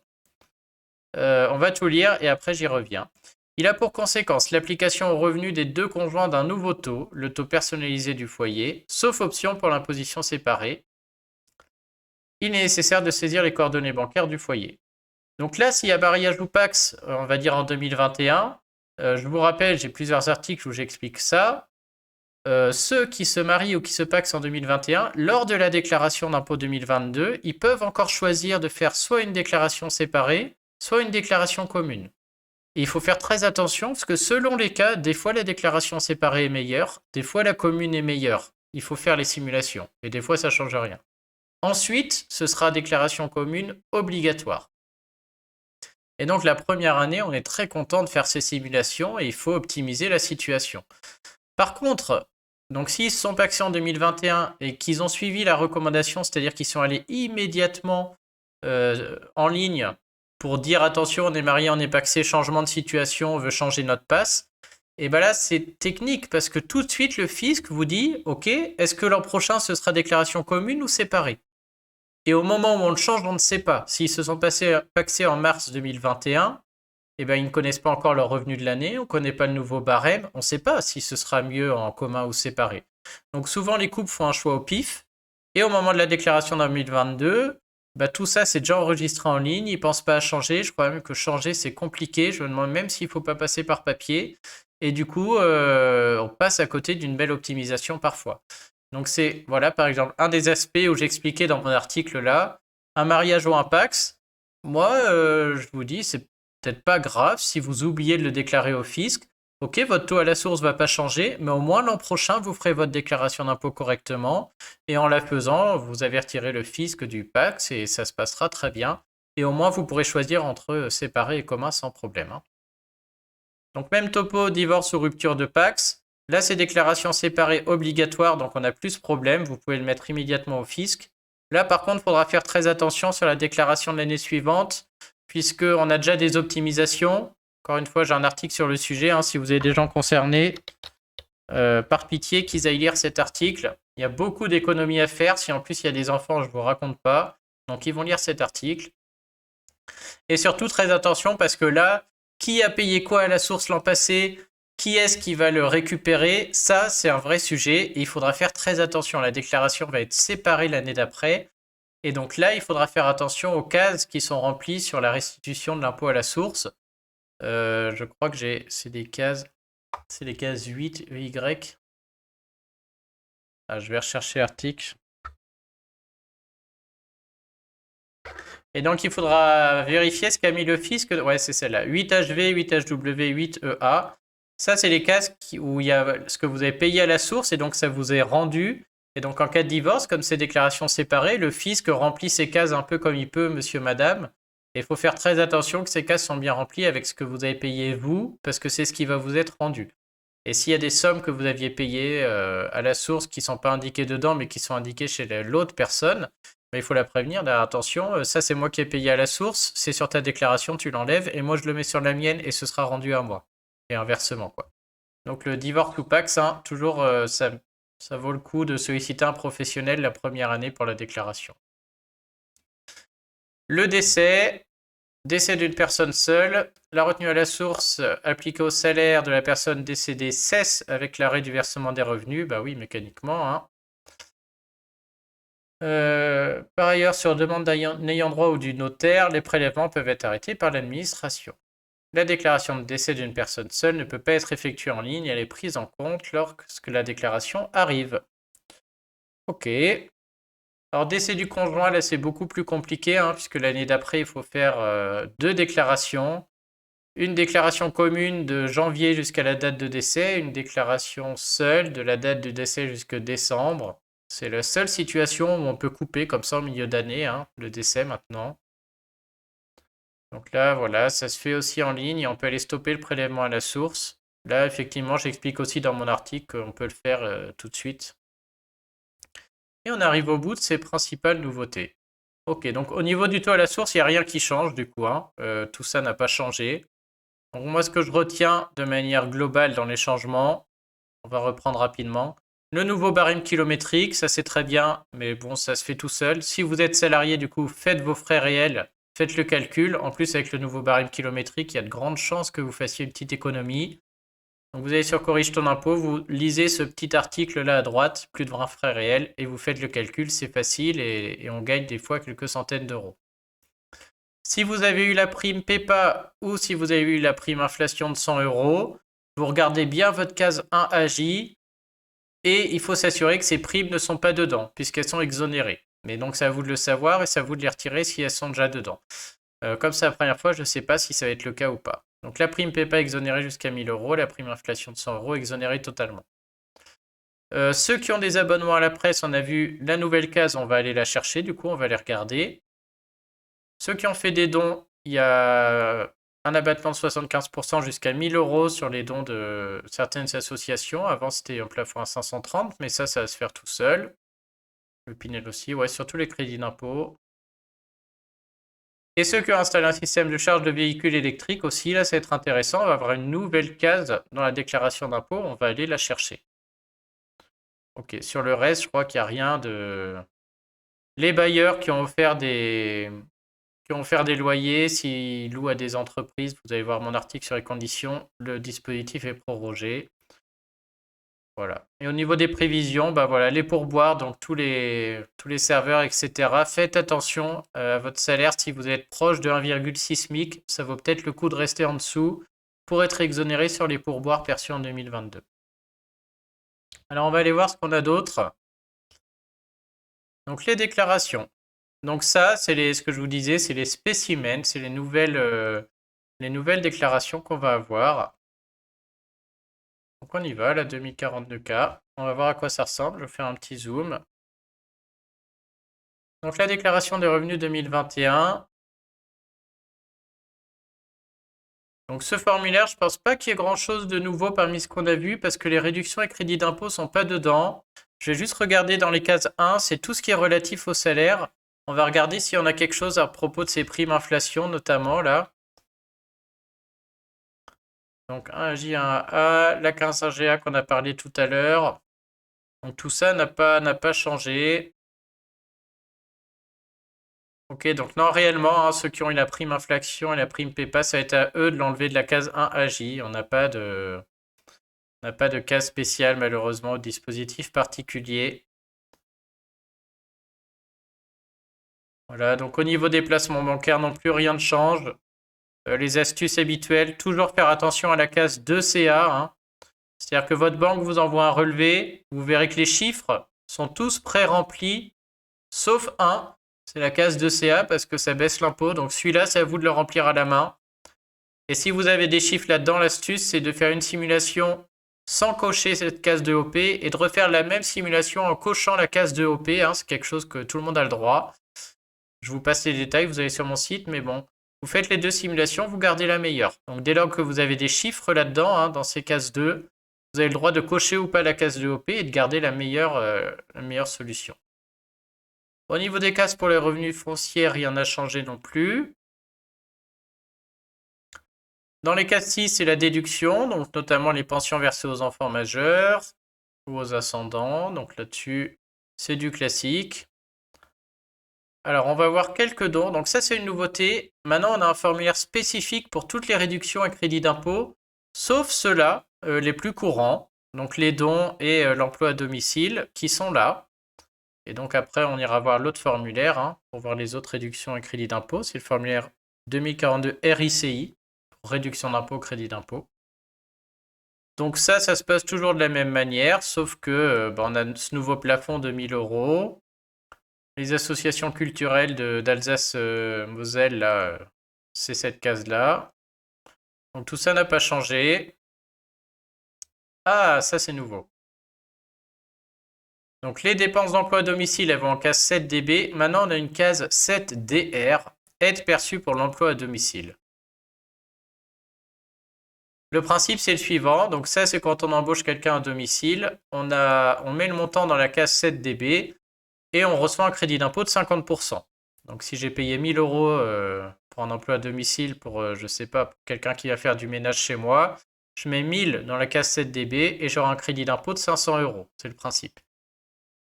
[SPEAKER 1] on va tout lire et après j'y reviens. Il a pour conséquence l'application aux revenus des deux conjoints d'un nouveau taux, le taux personnalisé du foyer, sauf option pour l'imposition séparée. Il est nécessaire de saisir les coordonnées bancaires du foyer. Donc là, s'il y a mariage ou PAX, on va dire en 2021, je vous rappelle, j'ai plusieurs articles où j'explique ça. Ceux qui se marient ou qui se paxent en 2021, lors de la déclaration d'impôt 2022, ils peuvent encore choisir de faire soit une déclaration séparée, soit une déclaration commune. Et il faut faire très attention parce que selon les cas, des fois la déclaration séparée est meilleure, des fois la commune est meilleure. Il faut faire les simulations et des fois ça ne change rien. Ensuite, ce sera déclaration commune obligatoire. Et donc la première année, on est très content de faire ces simulations et il faut optimiser la situation. Par contre, donc s'ils se sont paxés en 2021 et qu'ils ont suivi la recommandation, c'est-à-dire qu'ils sont allés immédiatement en ligne pour dire attention, on est marié, on est paxé, changement de situation, on veut changer notre passe, et bien là c'est technique parce que tout de suite le fisc vous dit ok, est-ce que l'an prochain ce sera déclaration commune ou séparée? Et au moment où on le change, on ne sait pas. S'ils se sont paxés en mars 2021, eh ben, ils ne connaissent pas encore leur revenu de l'année, on ne connaît pas le nouveau barème, on ne sait pas si ce sera mieux en commun ou séparé. Donc souvent, les couples font un choix au pif, et au moment de la déclaration 2022, bah, tout ça c'est déjà enregistré en ligne, ils ne pensent pas à changer, je crois même que changer c'est compliqué, je me demande même s'il ne faut pas passer par papier, et du coup, on passe à côté d'une belle optimisation parfois. Donc c'est, voilà, par exemple, un des aspects où j'expliquais dans mon article là, un mariage ou un PAX, moi, je vous dis, c'est peut-être pas grave si vous oubliez de le déclarer au fisc. Ok, votre taux à la source va pas changer, mais au moins l'an prochain, vous ferez votre déclaration d'impôt correctement. Et en la faisant, vous avertirez le fisc du PAX et ça se passera très bien. Et au moins, vous pourrez choisir entre séparé et commun sans problème. Donc même topo, divorce ou rupture de PAX. Là, c'est déclaration séparée obligatoire, donc on n'a plus ce problème. Vous pouvez le mettre immédiatement au fisc. Là, par contre, il faudra faire très attention sur la déclaration de l'année suivante, puisqu'on a déjà des optimisations. Encore une fois, j'ai un article sur le sujet. Si vous avez des gens concernés, par pitié qu'ils aillent lire cet article. Il y a beaucoup d'économies à faire. Si en plus il y a des enfants, je ne vous raconte pas. Donc ils vont lire cet article. Et surtout, très attention, parce que là, Qui a payé quoi à la source l'an passé? Qui est-ce qui va le récupérer? Ça, c'est un vrai sujet et il faudra faire très attention. La déclaration va être séparée l'année d'après. Et donc là, il faudra faire attention aux cases qui sont remplies sur la restitution de l'impôt à la source. Je crois que c'est les cases 8 Y. Ah, je vais rechercher l'article. Et donc, il faudra vérifier ce qu'a mis le fisc. Ouais, c'est celle-là. 8HV, 8HW, 8EA. Ça, c'est les cases où il y a ce que vous avez payé à la source et donc ça vous est rendu. Et donc, en cas de divorce, comme c'est déclarations séparées, le fisc remplit ces cases un peu comme il peut, monsieur, madame. Et il faut faire très attention que ces cases sont bien remplies avec ce que vous avez payé vous, parce que c'est ce qui va vous être rendu. Et s'il y a des sommes que vous aviez payées à la source qui ne sont pas indiquées dedans, mais qui sont indiquées chez l'autre personne, mais il faut la prévenir, attention, ça c'est moi qui ai payé à la source, c'est sur ta déclaration, tu l'enlèves, et moi je le mets sur la mienne et ce sera rendu à moi. Et inversement, quoi. Donc le divorce ou Pax, hein, toujours, ça vaut le coup de solliciter un professionnel la première année pour la déclaration. Le décès d'une personne seule, la retenue à la source appliquée au salaire de la personne décédée cesse avec l'arrêt du versement des revenus, bah oui, mécaniquement, hein. Par ailleurs, sur demande d'un ayant droit ou du notaire, les prélèvements peuvent être arrêtés par l'administration. La déclaration de décès d'une personne seule ne peut pas être effectuée en ligne, elle est prise en compte lorsque la déclaration arrive. Ok. Alors, décès du conjoint, là, c'est beaucoup plus compliqué, hein, puisque l'année d'après, il faut faire 2 déclarations. Une déclaration commune de janvier jusqu'à la date de décès, une déclaration seule de la date de décès jusqu'à décembre. C'est la seule situation où on peut couper comme ça au milieu d'année, hein, le décès maintenant. Donc là, voilà, ça se fait aussi en ligne et on peut aller stopper le prélèvement à la source. Là, effectivement, j'explique aussi dans mon article qu'on peut le faire tout de suite. Et on arrive au bout de ces principales nouveautés. Ok, donc au niveau du taux à la source, il n'y a rien qui change du coup, hein. Tout ça n'a pas changé. Donc moi, ce que je retiens de manière globale dans les changements, on va reprendre rapidement. Le nouveau barème kilométrique, ça c'est très bien, mais bon, ça se fait tout seul. Si vous êtes salarié, du coup, faites vos frais réels, faites le calcul. En plus, avec le nouveau barème kilométrique, il y a de grandes chances que vous fassiez une petite économie. Donc vous allez sur Corrige ton impôt, vous lisez ce petit article là à droite, plus de 20 frais réels, et vous faites le calcul, c'est facile et on gagne des fois quelques centaines d'euros. Si vous avez eu la prime PEPA ou si vous avez eu la prime inflation de 100 euros, vous regardez bien votre case 1AJ et il faut s'assurer que ces primes ne sont pas dedans puisqu'elles sont exonérées. Mais donc c'est à vous de le savoir et c'est à vous de les retirer si elles sont déjà dedans. Comme c'est la première fois, je ne sais pas si ça va être le cas ou pas. Donc la prime PEPA exonérée jusqu'à 1000 euros, la prime inflation de 100 euros exonérée totalement. Ceux qui ont des abonnements à la presse, on a vu la nouvelle case, on va aller la chercher, du coup on va les regarder. Ceux qui ont fait des dons, il y a un abattement de 75% jusqu'à 1000 euros sur les dons de certaines associations. Avant, c'était un plafond à 530, mais ça va se faire tout seul. Le Pinel aussi, ouais, surtout les crédits d'impôt. Et ceux qui ont installé un système de charge de véhicules électriques aussi, là, ça va être intéressant. On va avoir une nouvelle case dans la déclaration d'impôt. On va aller la chercher. Ok, sur le reste, je crois qu'il n'y a rien de... Les bailleurs qui ont offert des loyers, s'ils louent à des entreprises, vous allez voir mon article sur les conditions, le dispositif est prorogé. Voilà. Et au niveau des prévisions, bah voilà, les pourboires, donc tous les serveurs, etc. Faites attention à votre salaire. Si vous êtes proche de 1,6 SMIC, ça vaut peut-être le coup de rester en dessous pour être exonéré sur les pourboires perçus en 2022. Alors on va aller voir ce qu'on a d'autre. Donc les déclarations. Donc ça, c'est ce que je vous disais, c'est les spécimens, c'est les nouvelles déclarations qu'on va avoir. Donc on y va, la 2042K. On va voir à quoi ça ressemble. Je vais faire un petit zoom. Donc la déclaration des revenus 2021. Donc ce formulaire, je pense pas qu'il y ait grand-chose de nouveau parmi ce qu'on a vu parce que les réductions et crédits d'impôt sont pas dedans. Je vais juste regarder dans les cases 1, c'est tout ce qui est relatif au salaire. On va regarder si on a quelque chose à propos de ces primes inflation notamment là. Donc 1J, 1A, la 15 GA qu'on a parlé tout à l'heure. Donc tout ça n'a pas changé. Ok, donc non, réellement, hein, ceux qui ont eu la prime inflation et la prime PEPA, ça va être à eux de l'enlever de la case 1 AJ. On n'a pas de case spéciale, malheureusement, au dispositif particulier. Voilà, donc au niveau des placements bancaires non plus, rien ne change. Les astuces habituelles, toujours faire attention à la case 2CA, hein. C'est-à-dire que votre banque vous envoie un relevé, vous verrez que les chiffres sont tous pré-remplis, sauf un, c'est la case 2CA parce que ça baisse l'impôt. Donc celui-là, c'est à vous de le remplir à la main. Et si vous avez des chiffres là-dedans, l'astuce, c'est de faire une simulation sans cocher cette case de OP et de refaire la même simulation en cochant la case de OP, hein. C'est quelque chose que tout le monde a le droit. Je vous passe les détails, vous allez sur mon site, mais bon, vous faites les deux simulations, vous gardez la meilleure. Donc dès lors que vous avez des chiffres là-dedans, hein, dans ces cases 2, vous avez le droit de cocher ou pas la case de OP et de garder la meilleure solution. Au niveau des cases pour les revenus fonciers, rien n'a changé non plus. Dans les cases 6, c'est la déduction, donc notamment les pensions versées aux enfants majeurs ou aux ascendants. Donc là-dessus, c'est du classique. Alors, on va voir quelques dons. Donc ça, c'est une nouveauté. Maintenant, on a un formulaire spécifique pour toutes les réductions et crédits d'impôt, sauf ceux-là, les plus courants. Donc les dons et l'emploi à domicile qui sont là. Et donc après, on ira voir l'autre formulaire, hein, pour voir les autres réductions et crédits d'impôt. C'est le formulaire 2042 RICI, pour réduction d'impôt, crédit d'impôt. Donc ça se passe toujours de la même manière, sauf que on a ce nouveau plafond de 1000 euros. Les associations culturelles d'Alsace-Moselle, là, c'est cette case-là. Donc tout ça n'a pas changé. Ah, ça c'est nouveau. Donc les dépenses d'emploi à domicile, elles vont en case 7DB. Maintenant, on a une case 7DR, aide perçue pour l'emploi à domicile. Le principe, c'est le suivant. Donc ça, c'est quand on embauche quelqu'un à domicile. On met le montant dans la case 7DB et on reçoit un crédit d'impôt de 50%. Donc si j'ai payé 1000 euros pour un emploi à domicile pour, je sais pas, pour quelqu'un qui va faire du ménage chez moi, je mets 1000 dans la case 7DB et j'aurai un crédit d'impôt de 500 euros. C'est le principe.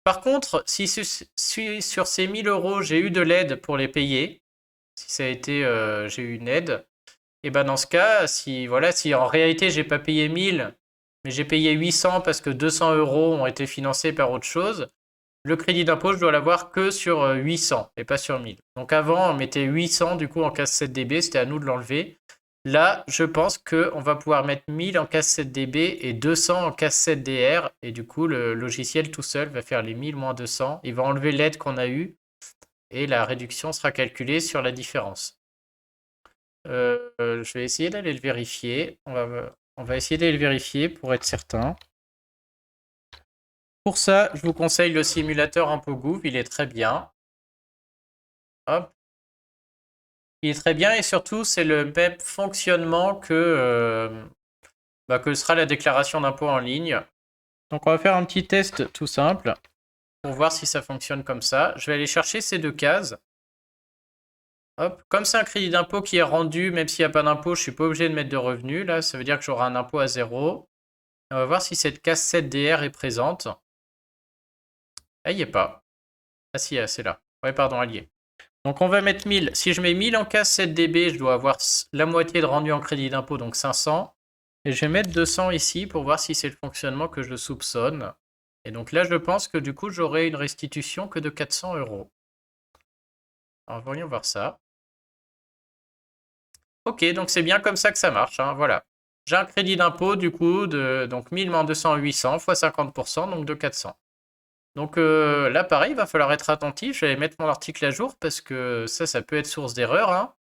[SPEAKER 1] Par contre, si sur ces 1000 euros, j'ai eu de l'aide pour les payer, si ça a été, j'ai eu une aide, et ben dans ce cas, si en réalité j'ai pas payé 1000, mais j'ai payé 800 parce que 200 euros ont été financés par autre chose, le crédit d'impôt, je dois l'avoir que sur 800 et pas sur 1000. Donc avant, on mettait 800 du coup en case 7DB, c'était à nous de l'enlever. Là, je pense qu'on va pouvoir mettre 1000 en case 7DB et 200 en case 7DR. Et du coup, le logiciel tout seul va faire les 1000 moins 200. Il va enlever l'aide qu'on a eue et la réduction sera calculée sur la différence. Je vais essayer d'aller le vérifier. On va essayer d'aller le vérifier pour être certain. Pour ça, je vous conseille le simulateur ImpôGouv, il est très bien. Hop. Il est très bien et surtout, c'est le même fonctionnement que sera la déclaration d'impôt en ligne. Donc, on va faire un petit test tout simple pour voir si ça fonctionne comme ça. Je vais aller chercher ces deux cases. Hop. Comme c'est un crédit d'impôt qui est rendu, même s'il n'y a pas d'impôt, je ne suis pas obligé de mettre de revenus. Là, ça veut dire que j'aurai un impôt à 0. On va voir si cette case 7DR est présente. Ah, il n'y est pas. Ah si, c'est là. Ouais, pardon, elle y est. Donc on va mettre 1000. Si je mets 1000 en case 7DB, je dois avoir la moitié de rendu en crédit d'impôt, donc 500. Et je vais mettre 200 ici pour voir si c'est le fonctionnement que je soupçonne. Et donc là, je pense que du coup, j'aurai une restitution que de 400 euros. Alors voyons voir ça. Ok, donc c'est bien comme ça que ça marche, hein, voilà. J'ai un crédit d'impôt du coup de donc 1000 moins 200, 800 fois 50%, donc de 400. Donc là, pareil, il va falloir être attentif. Je vais mettre mon article à jour parce que ça peut être source d'erreur, hein.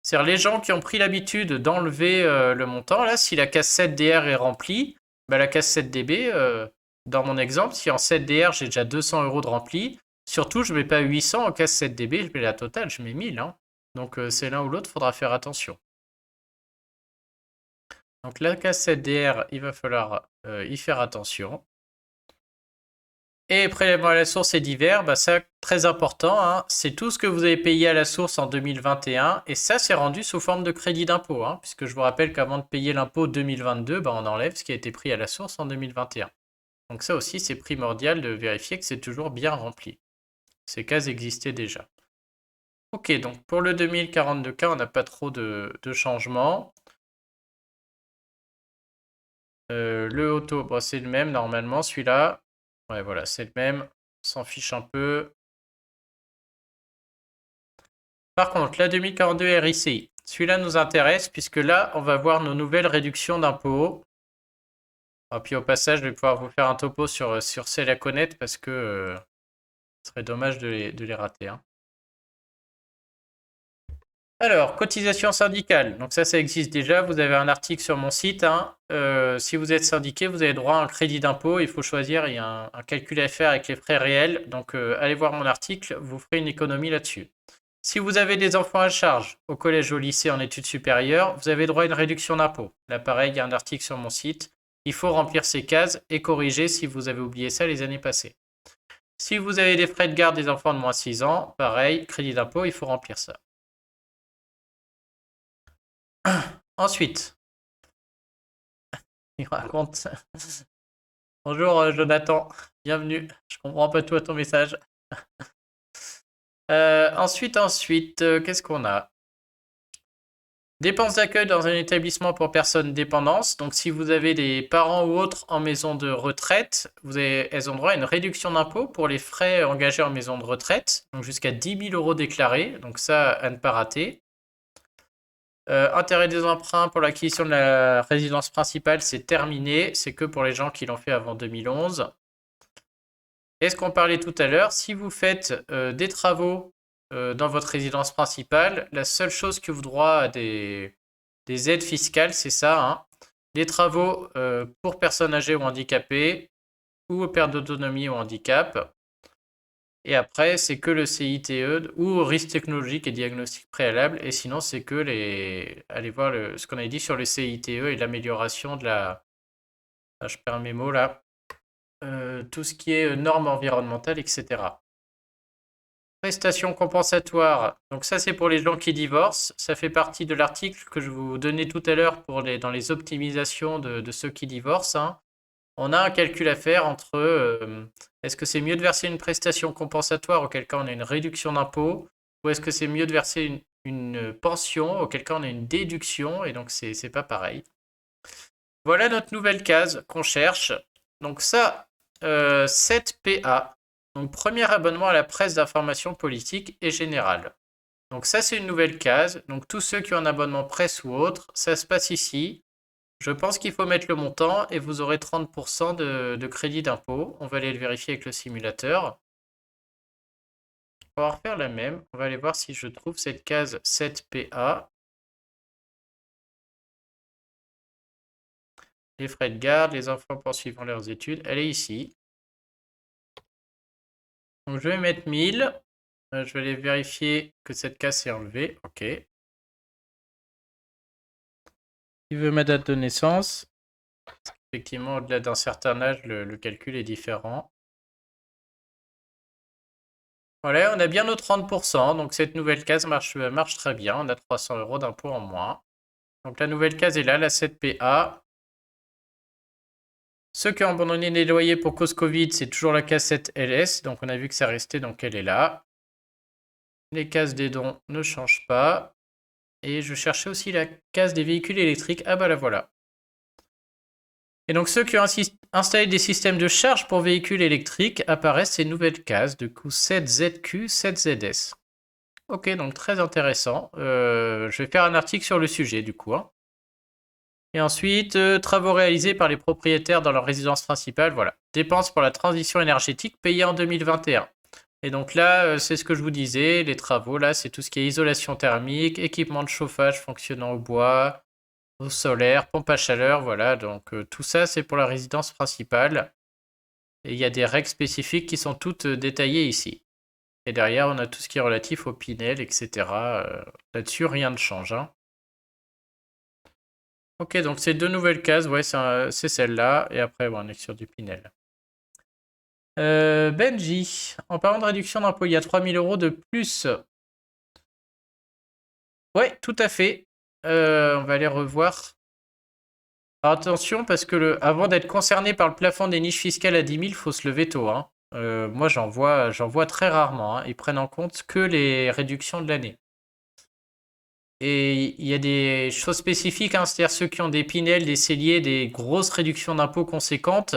[SPEAKER 1] C'est-à-dire les gens qui ont pris l'habitude d'enlever le montant, là, si la case 7DR est remplie, bah, la case 7DB, dans mon exemple, si en 7DR j'ai déjà 200 euros de rempli, surtout je ne mets pas 800 en case 7DB, je mets la totale, je mets 1000, hein. Donc c'est l'un ou l'autre, il faudra faire attention. Donc la case 7DR, il va falloir y faire attention. Et prélèvement à la source et divers, bah ça, très important, hein, c'est tout ce que vous avez payé à la source en 2021, et ça, c'est rendu sous forme de crédit d'impôt, hein, puisque je vous rappelle qu'avant de payer l'impôt 2022, bah on enlève ce qui a été pris à la source en 2021. Donc ça aussi, c'est primordial de vérifier que c'est toujours bien rempli. Ces cases existaient déjà. Ok, donc pour le 2042K, on n'a pas trop de changements. Le auto, bon, c'est le même normalement, celui-là. Ouais, voilà, c'est le même. On s'en fiche un peu. Par contre, la 2042 RICI, celui-là nous intéresse puisque là, on va voir nos nouvelles réductions d'impôts. Et puis au passage, je vais pouvoir vous faire un topo sur celles à connaître parce que ce serait dommage de les rater, hein. Alors, cotisation syndicale. Donc ça existe déjà. Vous avez un article sur mon site, hein. Si vous êtes syndiqué, vous avez droit à un crédit d'impôt. Il faut choisir. Il y a un calcul à faire avec les frais réels. Donc allez voir mon article. Vous ferez une économie là-dessus. Si vous avez des enfants à charge au collège ou au lycée en études supérieures, vous avez droit à une réduction d'impôt. Là, pareil, il y a un article sur mon site. Il faut remplir ces cases et corriger si vous avez oublié ça les années passées. Si vous avez des frais de garde des enfants de moins de 6 ans, pareil, crédit d'impôt, il faut remplir ça. Ensuite, il raconte. Bonjour Jonathan, bienvenue. Je comprends pas tout à ton message. Ensuite, qu'est-ce qu'on a? Dépenses d'accueil dans un établissement pour personnes dépendantes. Donc, si vous avez des parents ou autres en maison de retraite, elles ont droit à une réduction d'impôt pour les frais engagés en maison de retraite. Donc, jusqu'à 10 000 euros déclarés. Donc, ça, à ne pas rater. Intérêt des emprunts pour l'acquisition de la résidence principale, c'est terminé. C'est que pour les gens qui l'ont fait avant 2011. Et ce qu'on parlait tout à l'heure, si vous faites des travaux dans votre résidence principale, la seule chose qui vous droit à des aides fiscales, c'est ça, hein. Des travaux pour personnes âgées ou handicapées ou perte d'autonomie ou handicap. Et après, c'est que le CITE ou risque technologique et diagnostic préalable. Et sinon, c'est que allez voir ce qu'on avait dit sur le CITE et l'amélioration de la. Ah, je perds mes mots là. Tout ce qui est normes environnementales, etc. Prestations compensatoires. Donc ça, c'est pour les gens qui divorcent. Ça fait partie de l'article que je vous donnais tout à l'heure dans les optimisations de ceux qui divorcent, hein. On a un calcul à faire entre est-ce que c'est mieux de verser une prestation compensatoire, auquel cas on a une réduction d'impôt, ou est-ce que c'est mieux de verser une pension, auquel cas on a une déduction, et donc c'est pas pareil. Voilà notre nouvelle case qu'on cherche. Donc ça, 7PA. Donc premier abonnement à la presse d'information politique et générale. Donc ça, c'est une nouvelle case. Donc tous ceux qui ont un abonnement presse ou autre, ça se passe ici. Je pense qu'il faut mettre le montant et vous aurez 30% de crédit d'impôt. On va aller le vérifier avec le simulateur. On va refaire la même. On va aller voir si je trouve cette case 7PA. Les frais de garde, les enfants poursuivant leurs études. Elle est ici. Donc je vais mettre 1000. Je vais aller vérifier que cette case est enlevée. Ok. Il veut ma date de naissance. Effectivement, au-delà d'un certain âge, le calcul est différent. Voilà, on a bien nos 30%. Donc cette nouvelle case marche très bien. On a 300 euros d'impôt en moins. Donc la nouvelle case est là, la 7PA. Ceux qui ont abandonné les loyers pour cause Covid, c'est toujours la case 7LS. Donc on a vu que ça restait, donc elle est là. Les cases des dons ne changent pas. Et je cherchais aussi la case des véhicules électriques. Ah bah la voilà. Et donc ceux qui ont installé des systèmes de charge pour véhicules électriques, apparaissent ces nouvelles cases, de coup 7ZQ, 7ZS. Ok, donc très intéressant. Je vais faire un article sur le sujet du coup, hein. Et ensuite, travaux réalisés par les propriétaires dans leur résidence principale, voilà. Dépenses pour la transition énergétique payées en 2021. Et donc là, c'est ce que je vous disais, les travaux, là, c'est tout ce qui est isolation thermique, équipement de chauffage fonctionnant au bois, au solaire, pompe à chaleur, voilà. Donc tout ça, c'est pour la résidence principale. Et il y a des règles spécifiques qui sont toutes détaillées ici. Et derrière, on a tout ce qui est relatif au Pinel, etc. Là-dessus, rien ne change, hein. Ok, donc c'est deux nouvelles cases, ouais, c'est celle-là, et après, bon, on est sur du Pinel. Benji, en parlant de réduction d'impôt, il y a 3000 euros de plus. Ouais, tout à fait. On va aller revoir. Alors, attention, parce que avant d'être concerné par le plafond des niches fiscales à 10 000, il faut se lever tôt, hein. Moi, j'en vois très rarement, hein. Ils prennent en compte que les réductions de l'année. Et il y a des choses spécifiques, hein, c'est-à-dire ceux qui ont des Pinel, des celliers, des grosses réductions d'impôts conséquentes,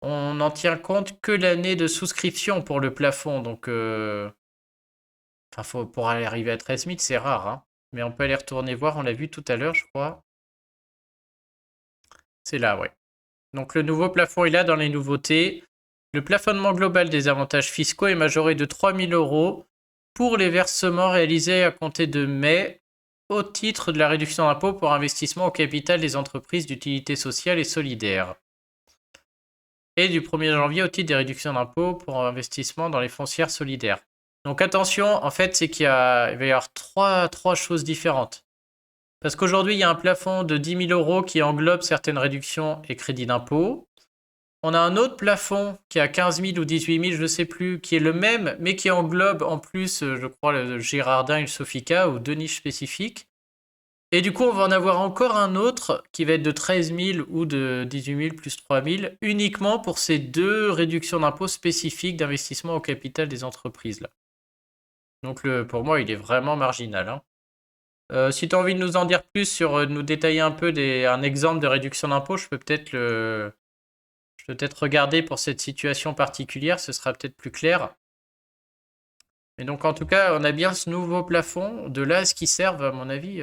[SPEAKER 1] on n'en tient compte que l'année de souscription pour le plafond. Donc, pour aller arriver à 13 000, c'est rare, hein. Mais on peut aller retourner voir, on l'a vu tout à l'heure, je crois. C'est là, ouais. Donc le nouveau plafond est là dans les nouveautés. Le plafonnement global des avantages fiscaux est majoré de 3 000 euros pour les versements réalisés à compter de mai au titre de la réduction d'impôt pour investissement au capital des entreprises d'utilité sociale et solidaire. Et du 1er janvier au titre des réductions d'impôt pour investissement dans les foncières solidaires. Donc attention, en fait, c'est il va y avoir trois choses différentes. Parce qu'aujourd'hui, il y a un plafond de 10 000 euros qui englobe certaines réductions et crédits d'impôt. On a un autre plafond qui est à 15 000 ou 18 000, je ne sais plus, qui est le même, mais qui englobe en plus, je crois, le Girardin et le Sofica ou deux niches spécifiques. Et du coup, on va en avoir encore un autre qui va être de 13 000 ou de 18 000 plus 3 000, uniquement pour ces deux réductions d'impôt spécifiques d'investissement au capital des entreprises là. Donc pour moi, il est vraiment marginal, hein. Si tu as envie de nous en dire plus sur, nous détailler un peu un exemple de réduction d'impôt, je peux peut-être regarder pour cette situation particulière, ce sera peut-être plus clair. Et donc en tout cas, on a bien ce nouveau plafond. De là à ce qui servent, à mon avis,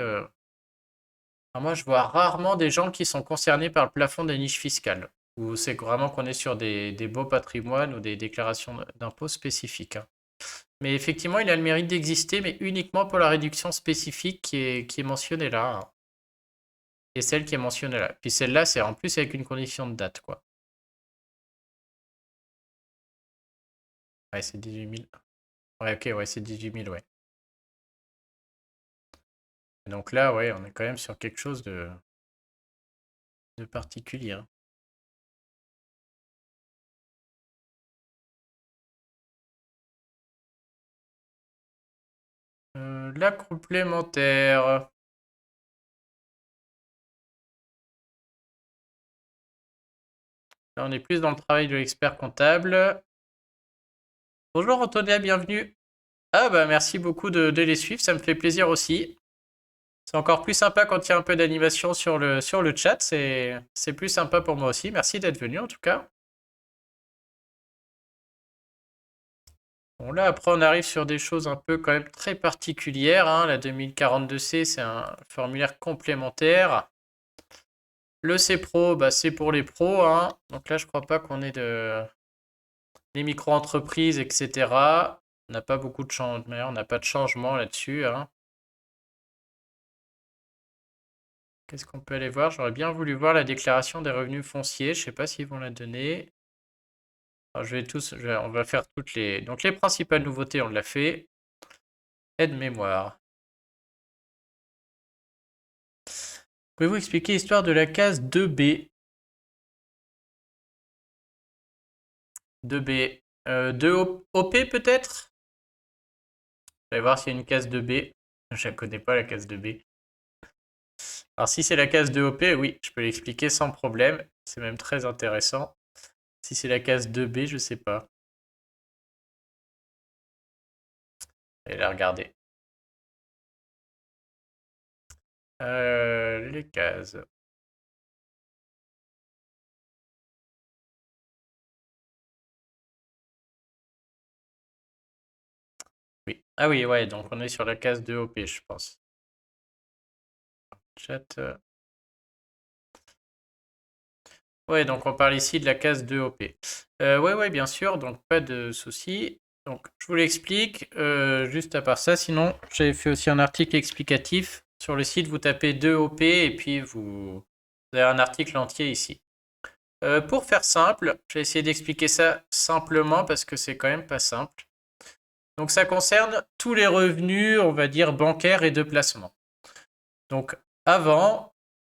[SPEAKER 1] moi je vois rarement des gens qui sont concernés par le plafond des niches fiscales. Ou c'est vraiment qu'on est sur des beaux patrimoines ou des déclarations d'impôts spécifiques, hein. Mais effectivement, il a le mérite d'exister, mais uniquement pour la réduction spécifique qui est mentionnée là, hein. Et celle qui est mentionnée là. Puis celle-là, c'est en plus avec une condition de date, quoi. Ouais, c'est 18 000. Ouais, ok, ouais, c'est 18 000, ouais. Et donc là, ouais, on est quand même sur quelque chose de particulier, hein. La complémentaire. Là, on est plus dans le travail de l'expert comptable. Bonjour Antonia, bienvenue. Ah bah merci beaucoup de les suivre, ça me fait plaisir aussi. C'est encore plus sympa quand il y a un peu d'animation sur le chat, c'est plus sympa pour moi aussi. Merci d'être venu en tout cas. Bon là après on arrive sur des choses un peu quand même très particulières, hein. La 2042C c'est un formulaire complémentaire. Le C Pro, bah, c'est pour les pros, hein. Donc là je crois pas qu'on ait les micro-entreprises, etc. On n'a pas beaucoup de changements, on n'a pas de changement là-dessus, hein. Qu'est-ce qu'on peut aller voir? J'aurais bien voulu voir la déclaration des revenus fonciers. Je ne sais pas s'ils vont la donner. Alors, on va faire toutes les. Donc les principales nouveautés, on l'a fait. Aide-mémoire. Pouvez-vous expliquer l'histoire de la case 2B? 2B. 2OP peut-être? Je vais voir s'il y a une case 2B. Je ne connais pas la case 2B. Alors si c'est la case 2OP, oui, je peux l'expliquer sans problème. C'est même très intéressant. Si c'est la case 2B, je sais pas. Je vais la regarder. Les cases. Oui. Ah oui, ouais, donc on est sur la case 2OP, je pense. Chat. Ouais, donc on parle ici de la case 2OP. Ouais, bien sûr, donc pas de souci. Donc je vous l'explique, juste à part ça, sinon j'avais fait aussi un article explicatif sur le site, vous tapez 2OP et puis vous avez un article entier ici. Pour faire simple, je vais essayer d'expliquer ça simplement parce que c'est quand même pas simple. Donc ça concerne tous les revenus, on va dire, bancaires et de placement. Donc avant,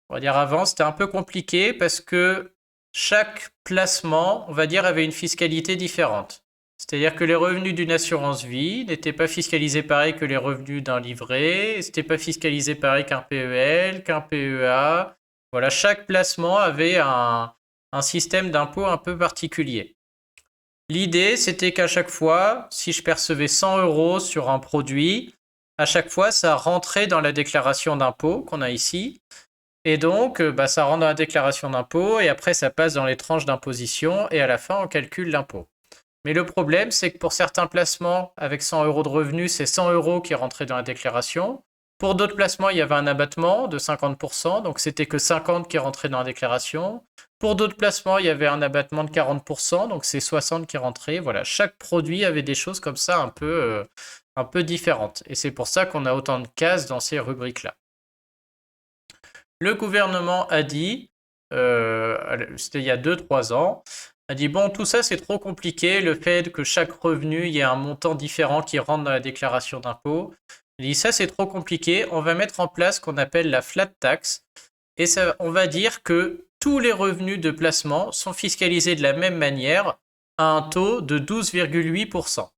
[SPEAKER 1] on va dire avant, c'était un peu compliqué parce que chaque placement, on va dire, avait une fiscalité différente. C'est-à-dire que les revenus d'une assurance vie n'étaient pas fiscalisés pareil que les revenus d'un livret, c'était pas fiscalisé pareil qu'un PEL, qu'un PEA. Voilà, chaque placement avait un système d'impôt un peu particulier. L'idée, c'était qu'à chaque fois, si je percevais 100 euros sur un produit, à chaque fois, ça rentrait dans la déclaration d'impôt qu'on a ici. Et donc, bah, ça rentre dans la déclaration d'impôt et après, ça passe dans les tranches d'imposition et à la fin, on calcule l'impôt. Mais le problème, c'est que pour certains placements, avec 100 euros de revenus, c'est 100 euros qui rentraient dans la déclaration. Pour d'autres placements, il y avait un abattement de 50%, donc c'était que 50 qui rentraient dans la déclaration. Pour d'autres placements, il y avait un abattement de 40%, donc c'est 60 qui rentraient. Voilà, chaque produit avait des choses comme ça un peu différentes. Et c'est pour ça qu'on a autant de cases dans ces rubriques-là. Le gouvernement a dit, c'était il y a 2-3 ans, a dit bon, tout ça c'est trop compliqué, le fait que chaque revenu, il y ait un montant différent qui rentre dans la déclaration d'impôt. Il dit ça c'est trop compliqué, on va mettre en place ce qu'on appelle la flat tax, et ça, on va dire que tous les revenus de placement sont fiscalisés de la même manière à un taux de 12,8%.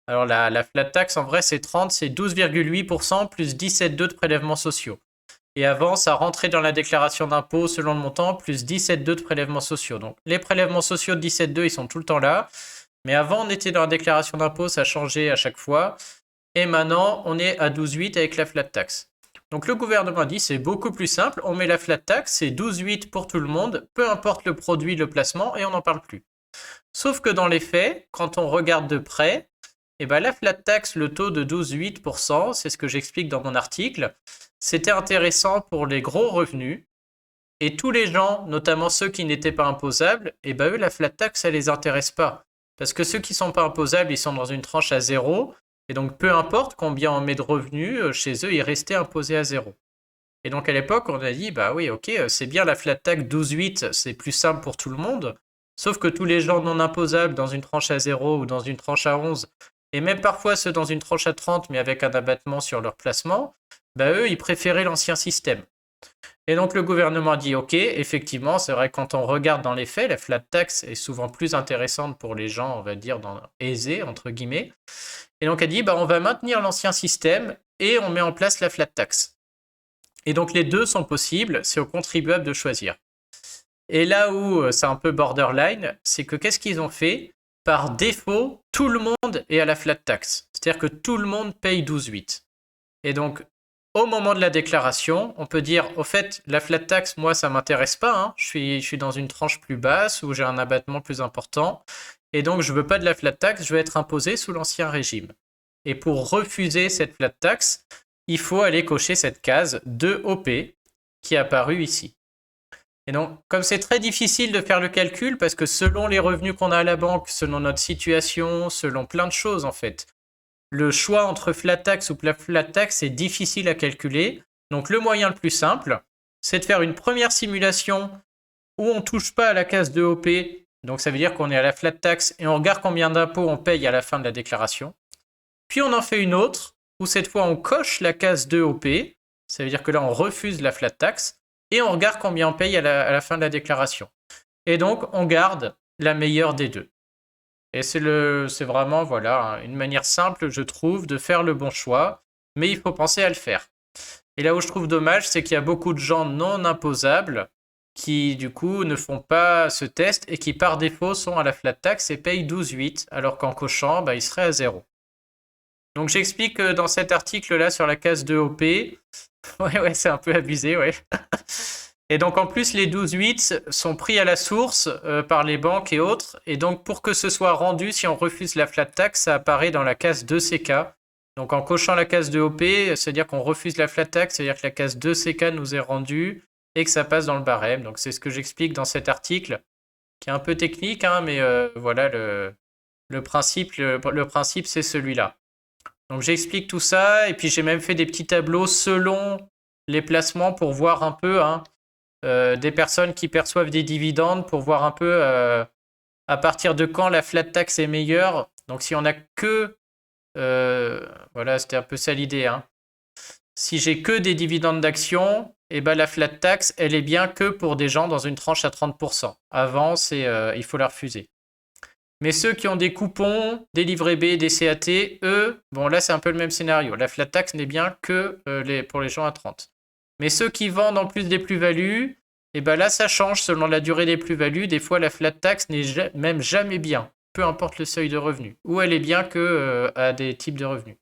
[SPEAKER 1] Alors la flat tax en vrai c'est 30, c'est 12,8% plus 17,2 de prélèvements sociaux. Et avant, ça rentrait dans la déclaration d'impôt selon le montant, plus 17,2 de prélèvements sociaux. Donc les prélèvements sociaux de 17,2, ils sont tout le temps là. Mais avant, on était dans la déclaration d'impôt, ça changeait à chaque fois. Et maintenant, on est à 12,8 avec la flat tax. Donc le gouvernement dit, c'est beaucoup plus simple, on met la flat tax, c'est 12,8 pour tout le monde, peu importe le produit, le placement, et on n'en parle plus. Sauf que dans les faits, quand on regarde de près, et ben la flat tax, le taux de 12,8%, c'est ce que j'explique dans mon article, c'était intéressant pour les gros revenus. Et tous les gens, notamment ceux qui n'étaient pas imposables, et ben eux, la flat tax, ça les intéresse pas. Parce que ceux qui sont pas imposables, ils sont dans une tranche à zéro. Et donc, peu importe combien on met de revenus, chez eux, ils restaient imposés à zéro. Et donc, à l'époque, on a dit, bah oui, ok, c'est bien la flat tax 12,8, c'est plus simple pour tout le monde. Sauf que tous les gens non imposables dans une tranche à 0 ou dans une tranche à 11, et même parfois ceux dans une tranche à 30 mais avec un abattement sur leur placement, bah eux, ils préféraient l'ancien système. Et donc le gouvernement a dit, ok, effectivement, c'est vrai, quand on regarde dans les faits, la flat tax est souvent plus intéressante pour les gens, on va dire, aisés, entre guillemets. Et donc a dit, bah on va maintenir l'ancien système et on met en place la flat tax. Et donc les deux sont possibles, c'est aux contribuables de choisir. Et là où c'est un peu borderline, c'est que qu'est-ce qu'ils ont fait? Par défaut, tout le monde est à la flat tax. C'est-à-dire que tout le monde paye 12,8. Et donc, au moment de la déclaration, on peut dire, au fait, la flat tax, moi, ça m'intéresse pas. Hein. Je suis dans une tranche plus basse où j'ai un abattement plus important. Et donc, je veux pas de la flat tax, je veux être imposé sous l'ancien régime. Et pour refuser cette flat tax, il faut aller cocher cette case 2OP qui est apparue ici. Et donc, comme c'est très difficile de faire le calcul, parce que selon les revenus qu'on a à la banque, selon notre situation, selon plein de choses en fait, le choix entre flat tax ou flat tax est difficile à calculer. Donc le moyen le plus simple, c'est de faire une première simulation où on ne touche pas à la case de OP, donc ça veut dire qu'on est à la flat tax et on regarde combien d'impôts on paye à la fin de la déclaration. Puis on en fait une autre où cette fois on coche la case 2 OP, ça veut dire que là on refuse la flat tax, et on regarde combien on paye à la fin de la déclaration. Et donc, on garde la meilleure des deux. Et c'est vraiment voilà, une manière simple, je trouve, de faire le bon choix, mais il faut penser à le faire. Et là où je trouve dommage, c'est qu'il y a beaucoup de gens non imposables qui, du coup, ne font pas ce test et qui, par défaut, sont à la flat tax et payent 12,8, alors qu'en cochant, bah, ils seraient à 0. Donc, j'explique dans cet article-là sur la case 2OP. Ouais, c'est un peu abusé, ouais. Et donc en plus, les 12,8 sont pris à la source par les banques et autres. Et donc pour que ce soit rendu, si on refuse la flat tax, ça apparaît dans la case 2CK. Donc en cochant la case 2OP, c'est-à-dire qu'on refuse la flat tax, c'est-à-dire que la case 2CK nous est rendue et que ça passe dans le barème. Donc c'est ce que j'explique dans cet article, qui est un peu technique, hein, mais voilà, le principe c'est celui-là. Donc j'explique tout ça, et puis j'ai même fait des petits tableaux selon les placements pour voir un peu hein, des personnes qui perçoivent des dividendes, pour voir un peu à partir de quand la flat tax est meilleure. Donc si on a que... voilà, c'était un peu ça l'idée. Hein. Si j'ai que des dividendes d'actions, et ben la flat tax, elle est bien que pour des gens dans une tranche à 30%. Avant, il faut la refuser. Mais ceux qui ont des coupons, des livrets B, des CAT, eux, bon là c'est un peu le même scénario. La flat tax n'est bien que pour les gens à 30. Mais ceux qui vendent en plus des plus-values, et ben là ça change selon la durée des plus-values. Des fois la flat tax n'est même jamais bien. peu importe le seuil de revenu, ou elle est bien que à des types de revenus.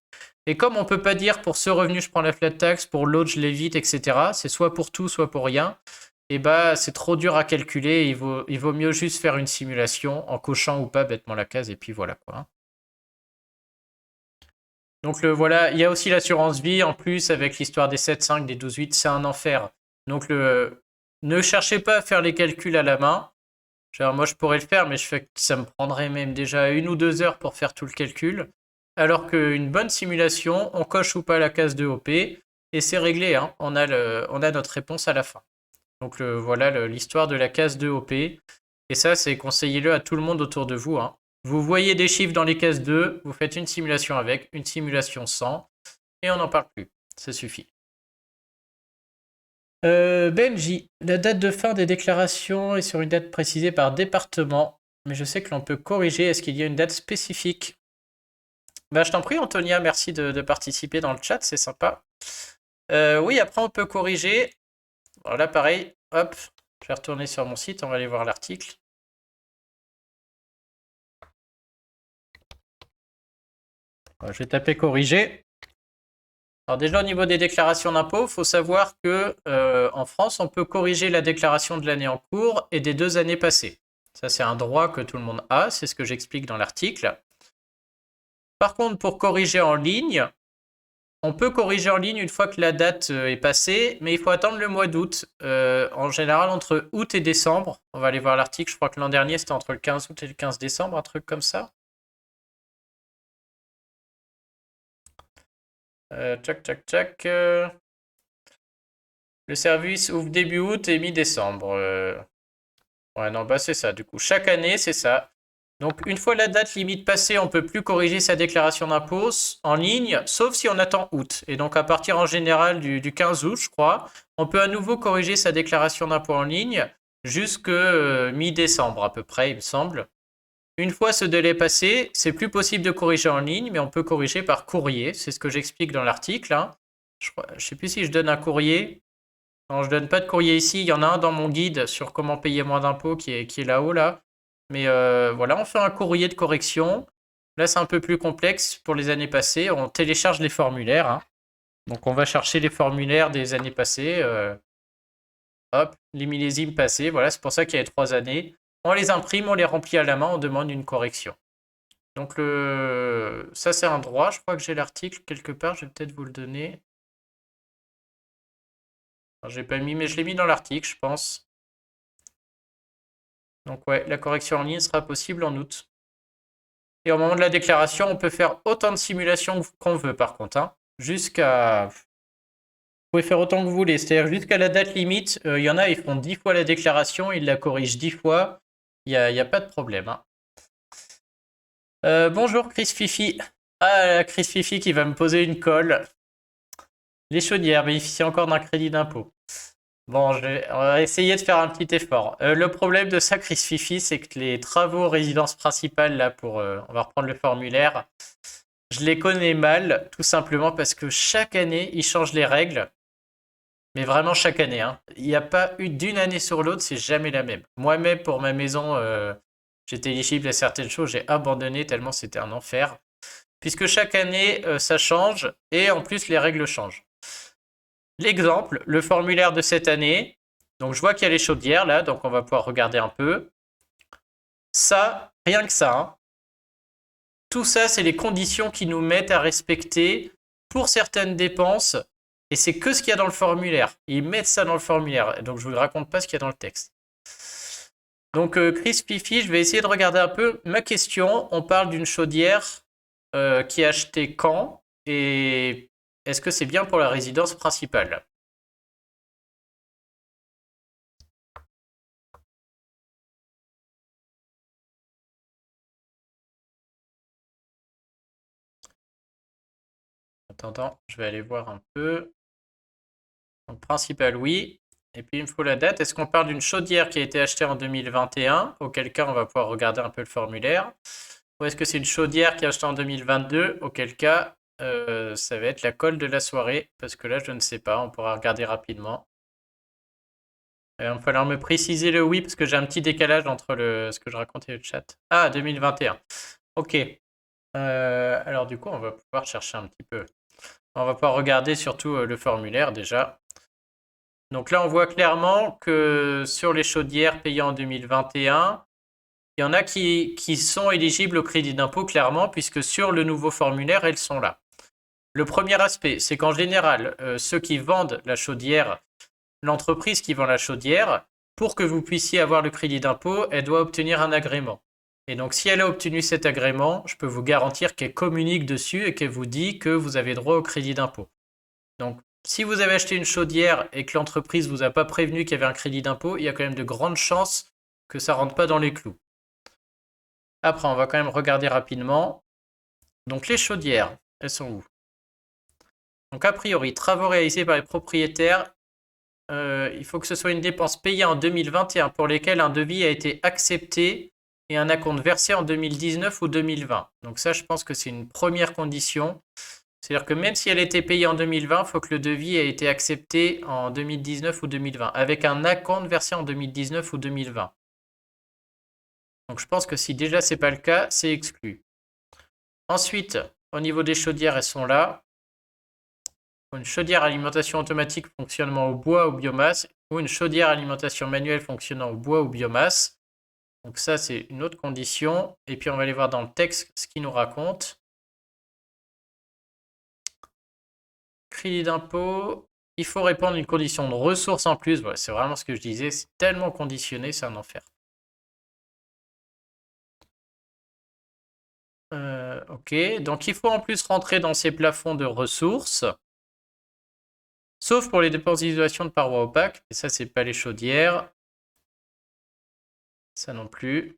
[SPEAKER 1] Et comme on peut pas dire pour ce revenu je prends la flat tax, pour l'autre je l'évite, etc. C'est soit pour tout, soit pour rien. Et bah c'est trop dur à calculer. Il vaut mieux juste faire une simulation en cochant ou pas bêtement la case et puis voilà quoi. Donc voilà, il y a aussi l'assurance vie en plus avec l'histoire des 7,5, des 12,8, c'est un enfer. Donc ne cherchez pas à faire les calculs à la main. Genre, moi je pourrais le faire, mais ça me prendrait même déjà 1 ou 2 heures pour faire tout le calcul. Alors qu'une bonne simulation, on coche ou pas la case de OP et c'est réglé, hein. On a notre réponse à la fin. Donc voilà l'histoire de la case de OP. Et ça, c'est conseillez-le à tout le monde autour de vous, hein. Vous voyez des chiffres dans les cases 2, vous faites une simulation avec, une simulation sans, et on n'en parle plus. Ça suffit. Benji, la date de fin des déclarations est sur une date précisée par département, mais je sais que l'on peut corriger. Est-ce qu'il y a une date spécifique? Bah, je t'en prie, Antonia, merci de participer dans le chat, c'est sympa. Oui, après, on peut corriger. Voilà, pareil, hop, je vais retourner sur mon site, on va aller voir l'article. Je vais taper corriger. Alors déjà au niveau des déclarations d'impôts, il faut savoir que en France, on peut corriger la déclaration de l'année en cours et des 2 années passées. Ça, c'est un droit que tout le monde a, c'est ce que j'explique dans l'article. Par contre, pour corriger en ligne, on peut corriger en ligne une fois que la date est passée, mais il faut attendre le mois d'août. En général, entre août et décembre. On va aller voir l'article, je crois que l'an dernier, c'était entre le 15 août et le 15 décembre, un truc comme ça. Tchac, tchac, tchac. Le service ouvre début août et mi-décembre. Ouais, non, bah c'est ça. Du coup, chaque année, c'est ça. Donc, une fois la date limite passée, on ne peut plus corriger sa déclaration d'impôts en ligne, sauf si on attend août. Et donc, à partir en général du 15 août, je crois, on peut à nouveau corriger sa déclaration d'impôt en ligne jusque mi-décembre à peu près, il me semble. Une fois ce délai passé, c'est plus possible de corriger en ligne, mais on peut corriger par courrier. C'est ce que j'explique dans l'article, hein. Je sais plus si je donne un courrier. Non, je donne pas de courrier ici. Il y en a un dans mon guide sur comment payer moins d'impôts qui est là-haut, là. Mais voilà, on fait un courrier de correction. Là, c'est un peu plus complexe pour les années passées. On télécharge les formulaires, hein. Donc, on va chercher les formulaires des années passées. Hop, les millésimes passés. Voilà, c'est pour ça qu'il y a 3 années. On les imprime, on les remplit à la main, on demande une correction. Donc, ça, c'est un droit. Je crois que j'ai l'article quelque part. Je vais peut-être vous le donner. J'ai pas mis, mais je l'ai mis dans l'article, je pense. Donc ouais, la correction en ligne sera possible en août. Et au moment de la déclaration, on peut faire autant de simulations qu'on veut par contre, hein. Jusqu'à... Vous pouvez faire autant que vous voulez, c'est-à-dire jusqu'à la date limite. Il y en a, ils font 10 fois la déclaration, ils la corrigent 10 fois. Il n'y a pas de problème, hein. Bonjour Chris Fifi. Ah, Chris Fifi qui va me poser une colle. Les chaudières bénéficient encore d'un crédit d'impôt. Bon, on va essayer de faire un petit effort. Le problème de ça, Chris Fifi, c'est que les travaux résidence principale, là, on va reprendre le formulaire, je les connais mal, tout simplement parce que chaque année, ils changent les règles. Mais vraiment chaque année, hein. Il n'y a pas eu d'une année sur l'autre, c'est jamais la même. Moi-même, pour ma maison, j'étais éligible à certaines choses, j'ai abandonné tellement c'était un enfer. Puisque chaque année, ça change, et en plus, les règles changent. L'exemple, le formulaire de cette année. Donc je vois qu'il y a les chaudières là, donc on va pouvoir regarder un peu. Ça, rien que ça, hein. Tout ça, c'est les conditions qui nous mettent à respecter pour certaines dépenses. Et c'est que ce qu'il y a dans le formulaire. Ils mettent ça dans le formulaire. Donc je ne vous raconte pas ce qu'il y a dans le texte. Donc Chris Pifi, je vais essayer de regarder un peu ma question. On parle d'une chaudière qui est achetée quand? Et est-ce que c'est bien pour la résidence principale? Attends, je vais aller voir un peu. Donc, principal, oui. Et puis, il me faut la date. Est-ce qu'on parle d'une chaudière qui a été achetée en 2021? Auquel cas, on va pouvoir regarder un peu le formulaire. Ou est-ce que c'est une chaudière qui est achetée en 2022? Auquel cas, ça va être la colle de la soirée. Parce que là, je ne sais pas. On pourra regarder rapidement. Il va falloir me préciser le oui, parce que j'ai un petit décalage entre ce que je raconte et le chat. Ah, 2021. Ok. Alors du coup, on va pouvoir chercher un petit peu. On va pouvoir regarder surtout le formulaire déjà. Donc là, on voit clairement que sur les chaudières payées en 2021, il y en a qui sont éligibles au crédit d'impôt clairement, puisque sur le nouveau formulaire, elles sont là. Le premier aspect, c'est qu'en général, ceux qui vendent la chaudière, l'entreprise qui vend la chaudière, pour que vous puissiez avoir le crédit d'impôt, elle doit obtenir un agrément. Et donc, si elle a obtenu cet agrément, je peux vous garantir qu'elle communique dessus et qu'elle vous dit que vous avez droit au crédit d'impôt. Donc, si vous avez acheté une chaudière et que l'entreprise vous a pas prévenu qu'il y avait un crédit d'impôt, il y a quand même de grandes chances que ça rentre pas dans les clous. Après, on va quand même regarder rapidement. Donc, les chaudières, elles sont où? Donc, a priori, travaux réalisés par les propriétaires. Il faut que ce soit une dépense payée en 2021 pour lesquelles un devis a été accepté et un acompte versé en 2019 ou 2020. Donc ça, je pense que c'est une première condition. C'est-à-dire que même si elle était payée en 2020, il faut que le devis ait été accepté en 2019 ou 2020, avec un acompte versé en 2019 ou 2020. Donc je pense que si déjà c'est pas le cas, c'est exclu. Ensuite, au niveau des chaudières, elles sont là. Une chaudière alimentation automatique fonctionnement au bois ou biomasse, ou une chaudière alimentation manuelle fonctionnant au bois ou biomasse. Donc ça, c'est une autre condition. Et puis on va aller voir dans le texte ce qu'il nous raconte. Crédit d'impôt, il faut répondre à une condition de ressources en plus. Voilà, c'est vraiment ce que je disais, c'est tellement conditionné, c'est un enfer. Ok, donc il faut en plus rentrer dans ces plafonds de ressources, sauf pour les dépenses d'isolation de parois opaques. Et ça, c'est pas les chaudières. Ça non plus.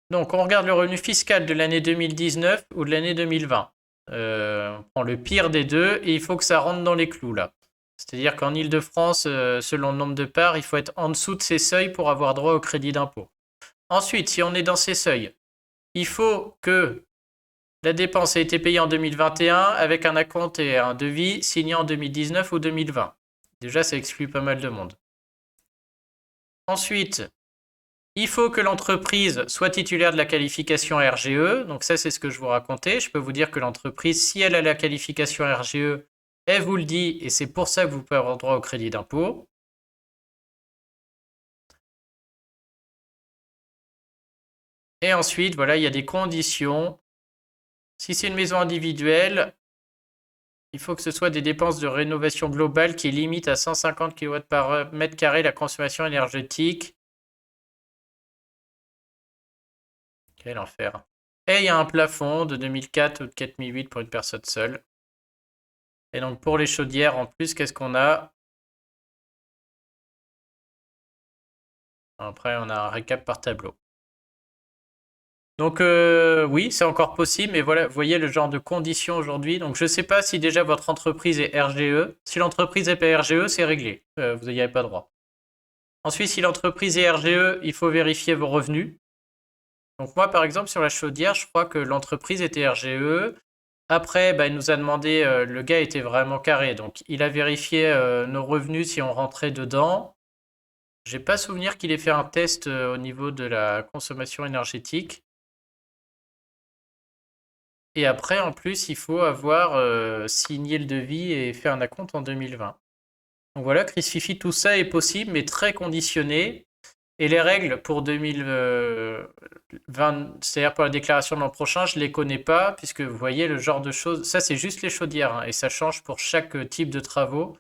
[SPEAKER 1] Donc, on regarde le revenu fiscal de l'année 2019 ou de l'année 2020. On prend le pire des deux et il faut que ça rentre dans les clous là. C'est-à-dire qu'en Ile-de-France, selon le nombre de parts, il faut être en dessous de ces seuils pour avoir droit au crédit d'impôt. Ensuite, si on est dans ces seuils, il faut que la dépense ait été payée en 2021 avec un acompte et un devis signé en 2019 ou 2020. Déjà, ça exclut pas mal de monde. Ensuite, il faut que l'entreprise soit titulaire de la qualification RGE. Donc ça, c'est ce que je vous racontais. Je peux vous dire que l'entreprise, si elle a la qualification RGE, elle vous le dit et c'est pour ça que vous pouvez avoir droit au crédit d'impôt. Et ensuite, voilà, il y a des conditions. Si c'est une maison individuelle, il faut que ce soit des dépenses de rénovation globale qui limitent à 150 kW par mètre carré la consommation énergétique. Quel enfer. Et il y a un plafond de 2004 ou de 4008 pour une personne seule. Et donc pour les chaudières, en plus, qu'est-ce qu'on a? Après, on a un récap par tableau. Donc oui, c'est encore possible, mais voilà, vous voyez le genre de conditions aujourd'hui. Donc je ne sais pas si déjà votre entreprise est RGE. Si l'entreprise n'est pas RGE, c'est réglé. Vous n'y avez pas droit. Ensuite, si l'entreprise est RGE, il faut vérifier vos revenus. Donc moi, par exemple, sur la chaudière, je crois que l'entreprise était RGE. Après, bah, il nous a demandé, le gars était vraiment carré. Donc il a vérifié nos revenus si on rentrait dedans. J'ai pas souvenir qu'il ait fait un test au niveau de la consommation énergétique. Et après, en plus, il faut avoir signé le devis et fait un acompte en 2020. Donc voilà, Chris Fifi, tout ça est possible, mais très conditionné. Et les règles pour 2020, c'est-à-dire pour la déclaration de l'an prochain, je ne les connais pas, puisque vous voyez le genre de choses. Ça, c'est juste les chaudières, hein, et ça change pour chaque type de travaux.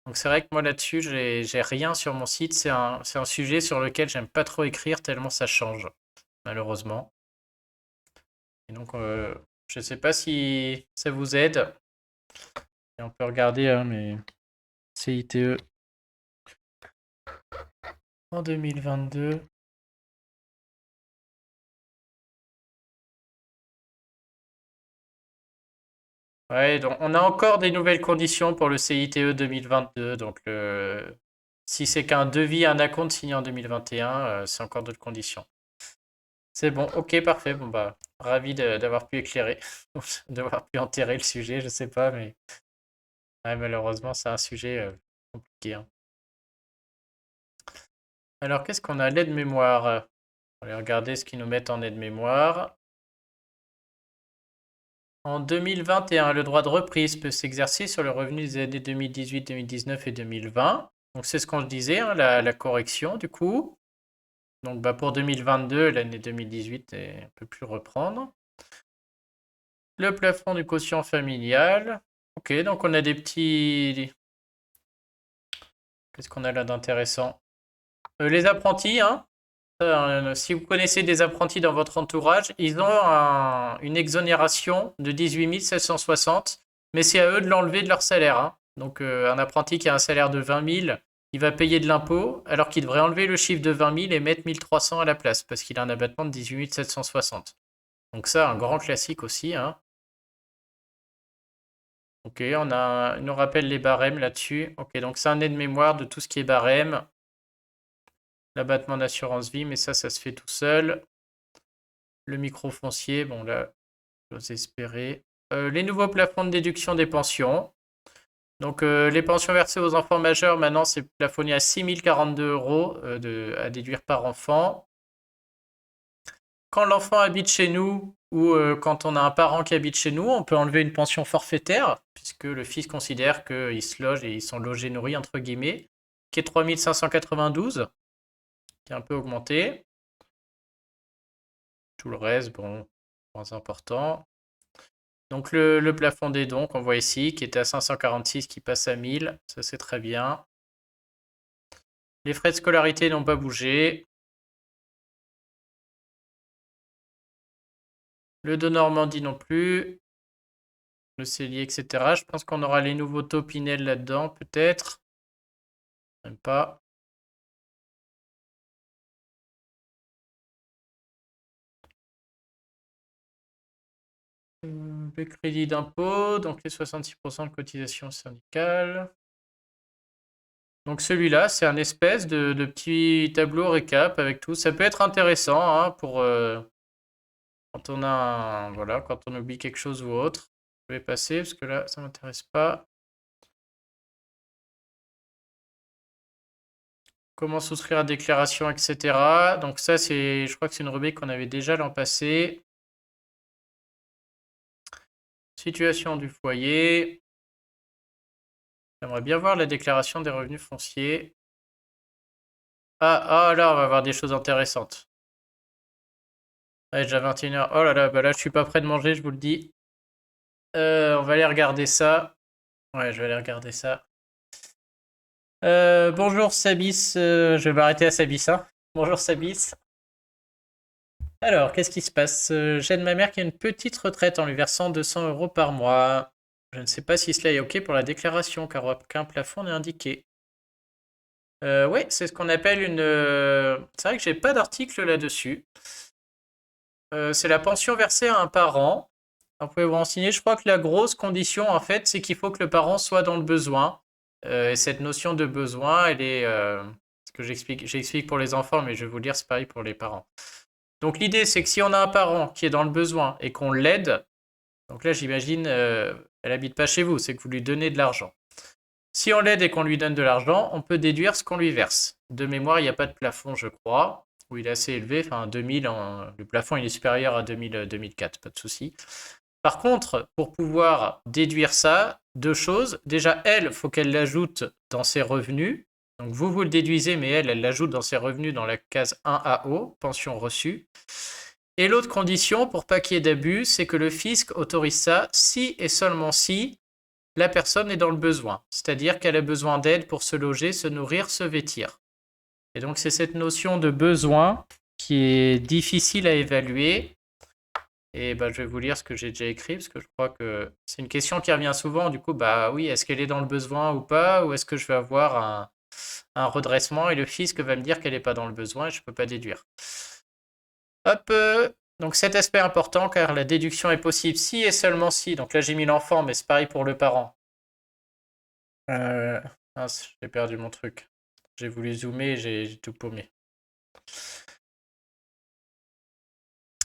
[SPEAKER 1] Donc c'est vrai que moi là-dessus, j'ai rien sur mon site. C'est un sujet sur lequel j'aime pas trop écrire tellement ça change, malheureusement. Et donc, je ne sais pas si ça vous aide. Et on peut regarder hein, mes CITE en 2022. Ouais, donc on a encore des nouvelles conditions pour le CITE 2022. Donc, si c'est qu'un devis, un acompte signé en 2021, c'est encore d'autres conditions. C'est bon, ok, parfait. Bon, bah, ravi d'avoir pu éclairer, d'avoir pu enterrer le sujet, je sais pas, mais ouais, malheureusement, c'est un sujet compliqué, hein. Alors, qu'est-ce qu'on a? L'aide-mémoire. On va aller regarder ce qu'ils nous mettent en aide-mémoire. En 2021, le droit de reprise peut s'exercer sur le revenu des années 2018, 2019 et 2020. Donc c'est ce qu'on disait, hein, la correction du coup. Donc bah, pour 2022, l'année 2018, on ne peut plus reprendre. Le plafond du quotient familial. Ok, donc on a des petits... Qu'est-ce qu'on a là d'intéressant? Les apprentis, hein. Si vous connaissez des apprentis dans votre entourage, ils ont une exonération de 18 760, mais c'est à eux de l'enlever de leur salaire, hein. Donc un apprenti qui a un salaire de 20 000, il va payer de l'impôt, alors qu'il devrait enlever le chiffre de 20 000 et mettre 1300 à la place, parce qu'il a un abattement de 18 760. Donc ça, un grand classique aussi, hein. Ok, il nous rappelle les barèmes là-dessus. Ok, donc c'est un aide-mémoire de tout ce qui est barème. L'abattement d'assurance vie, mais ça se fait tout seul. Le micro-foncier, bon là, j'ose espérer. Les nouveaux plafonds de déduction des pensions. Donc les pensions versées aux enfants majeurs, maintenant, c'est plafonné à 6 042 € à déduire par enfant. Quand l'enfant habite chez nous ou quand on a un parent qui habite chez nous, on peut enlever une pension forfaitaire, puisque le fisc considère qu'ils se logent et ils sont logés nourris, entre guillemets, qui est 3 592, qui est un peu augmenté. Tout le reste, bon, moins important. Donc le plafond des dons qu'on voit ici, qui était à 546, qui passe à 1000, ça c'est très bien. Les frais de scolarité n'ont pas bougé. Le de Normandie non plus. Le cellier, etc. Je pense qu'on aura les nouveaux Topinel là-dedans, peut-être. Même pas. Le crédit d'impôt, donc les 66% de cotisation syndicale. Donc celui-là, c'est un espèce de petit tableau récap avec tout. Ça peut être intéressant hein, pour quand on a voilà, quand on oublie quelque chose ou autre. Je vais passer parce que là, ça m'intéresse pas. Comment souscrire à déclaration, etc. Donc ça, je crois que c'est une rubrique qu'on avait déjà l'an passé. Situation du foyer. J'aimerais bien voir la déclaration des revenus fonciers. Ah, là, on va avoir des choses intéressantes. Ouais, déjà 21h. Oh là là, bah là, je suis pas prêt de manger, je vous le dis. On va aller regarder ça. Ouais, je vais aller regarder ça. Bonjour Sabis, je vais m'arrêter à Sabis, hein. Bonjour Sabis. Alors, qu'est-ce qui se passe? J'aide ma mère qui a une petite retraite en lui versant 200 € par mois. Je ne sais pas si cela est OK pour la déclaration, car aucun plafond n'est indiqué. Ouais, c'est ce qu'on appelle une... C'est vrai que j'ai pas d'article là-dessus. C'est la pension versée à un parent. Vous pouvez vous renseigner. Je crois que la grosse condition, en fait, c'est qu'il faut que le parent soit dans le besoin. Et cette notion de besoin, elle est... ce que j'explique pour les enfants, mais je vais vous dire, c'est pareil pour les parents. Donc l'idée, c'est que si on a un parent qui est dans le besoin et qu'on l'aide, donc là, j'imagine, elle habite pas chez vous, c'est que vous lui donnez de l'argent. Si on l'aide et qu'on lui donne de l'argent, on peut déduire ce qu'on lui verse. De mémoire, il n'y a pas de plafond, je crois, ou il est assez élevé, enfin 2000, le plafond il est supérieur à 2000, 2004, pas de souci. Par contre, pour pouvoir déduire ça, deux choses. Déjà, elle, faut qu'elle l'ajoute dans ses revenus. Donc vous le déduisez, mais elle l'ajoute dans ses revenus dans la case 1AO, pension reçue. Et l'autre condition, pour pas qu'il y ait d'abus, c'est que le fisc autorise ça si et seulement si la personne est dans le besoin. C'est-à-dire qu'elle a besoin d'aide pour se loger, se nourrir, se vêtir. Et donc c'est cette notion de besoin qui est difficile à évaluer. Et bah, je vais vous lire ce que j'ai déjà écrit, parce que je crois que c'est une question qui revient souvent. Du coup, bah oui, est-ce qu'elle est dans le besoin ou pas? Ou est-ce que je vais avoir un redressement et le fisc va me dire qu'elle n'est pas dans le besoin et je ne peux pas déduire. Hop, donc cet aspect important car la déduction est possible si et seulement si. Donc là j'ai mis l'enfant, mais c'est pareil pour le parent. Mince, j'ai perdu mon truc. J'ai voulu zoomer, j'ai tout paumé.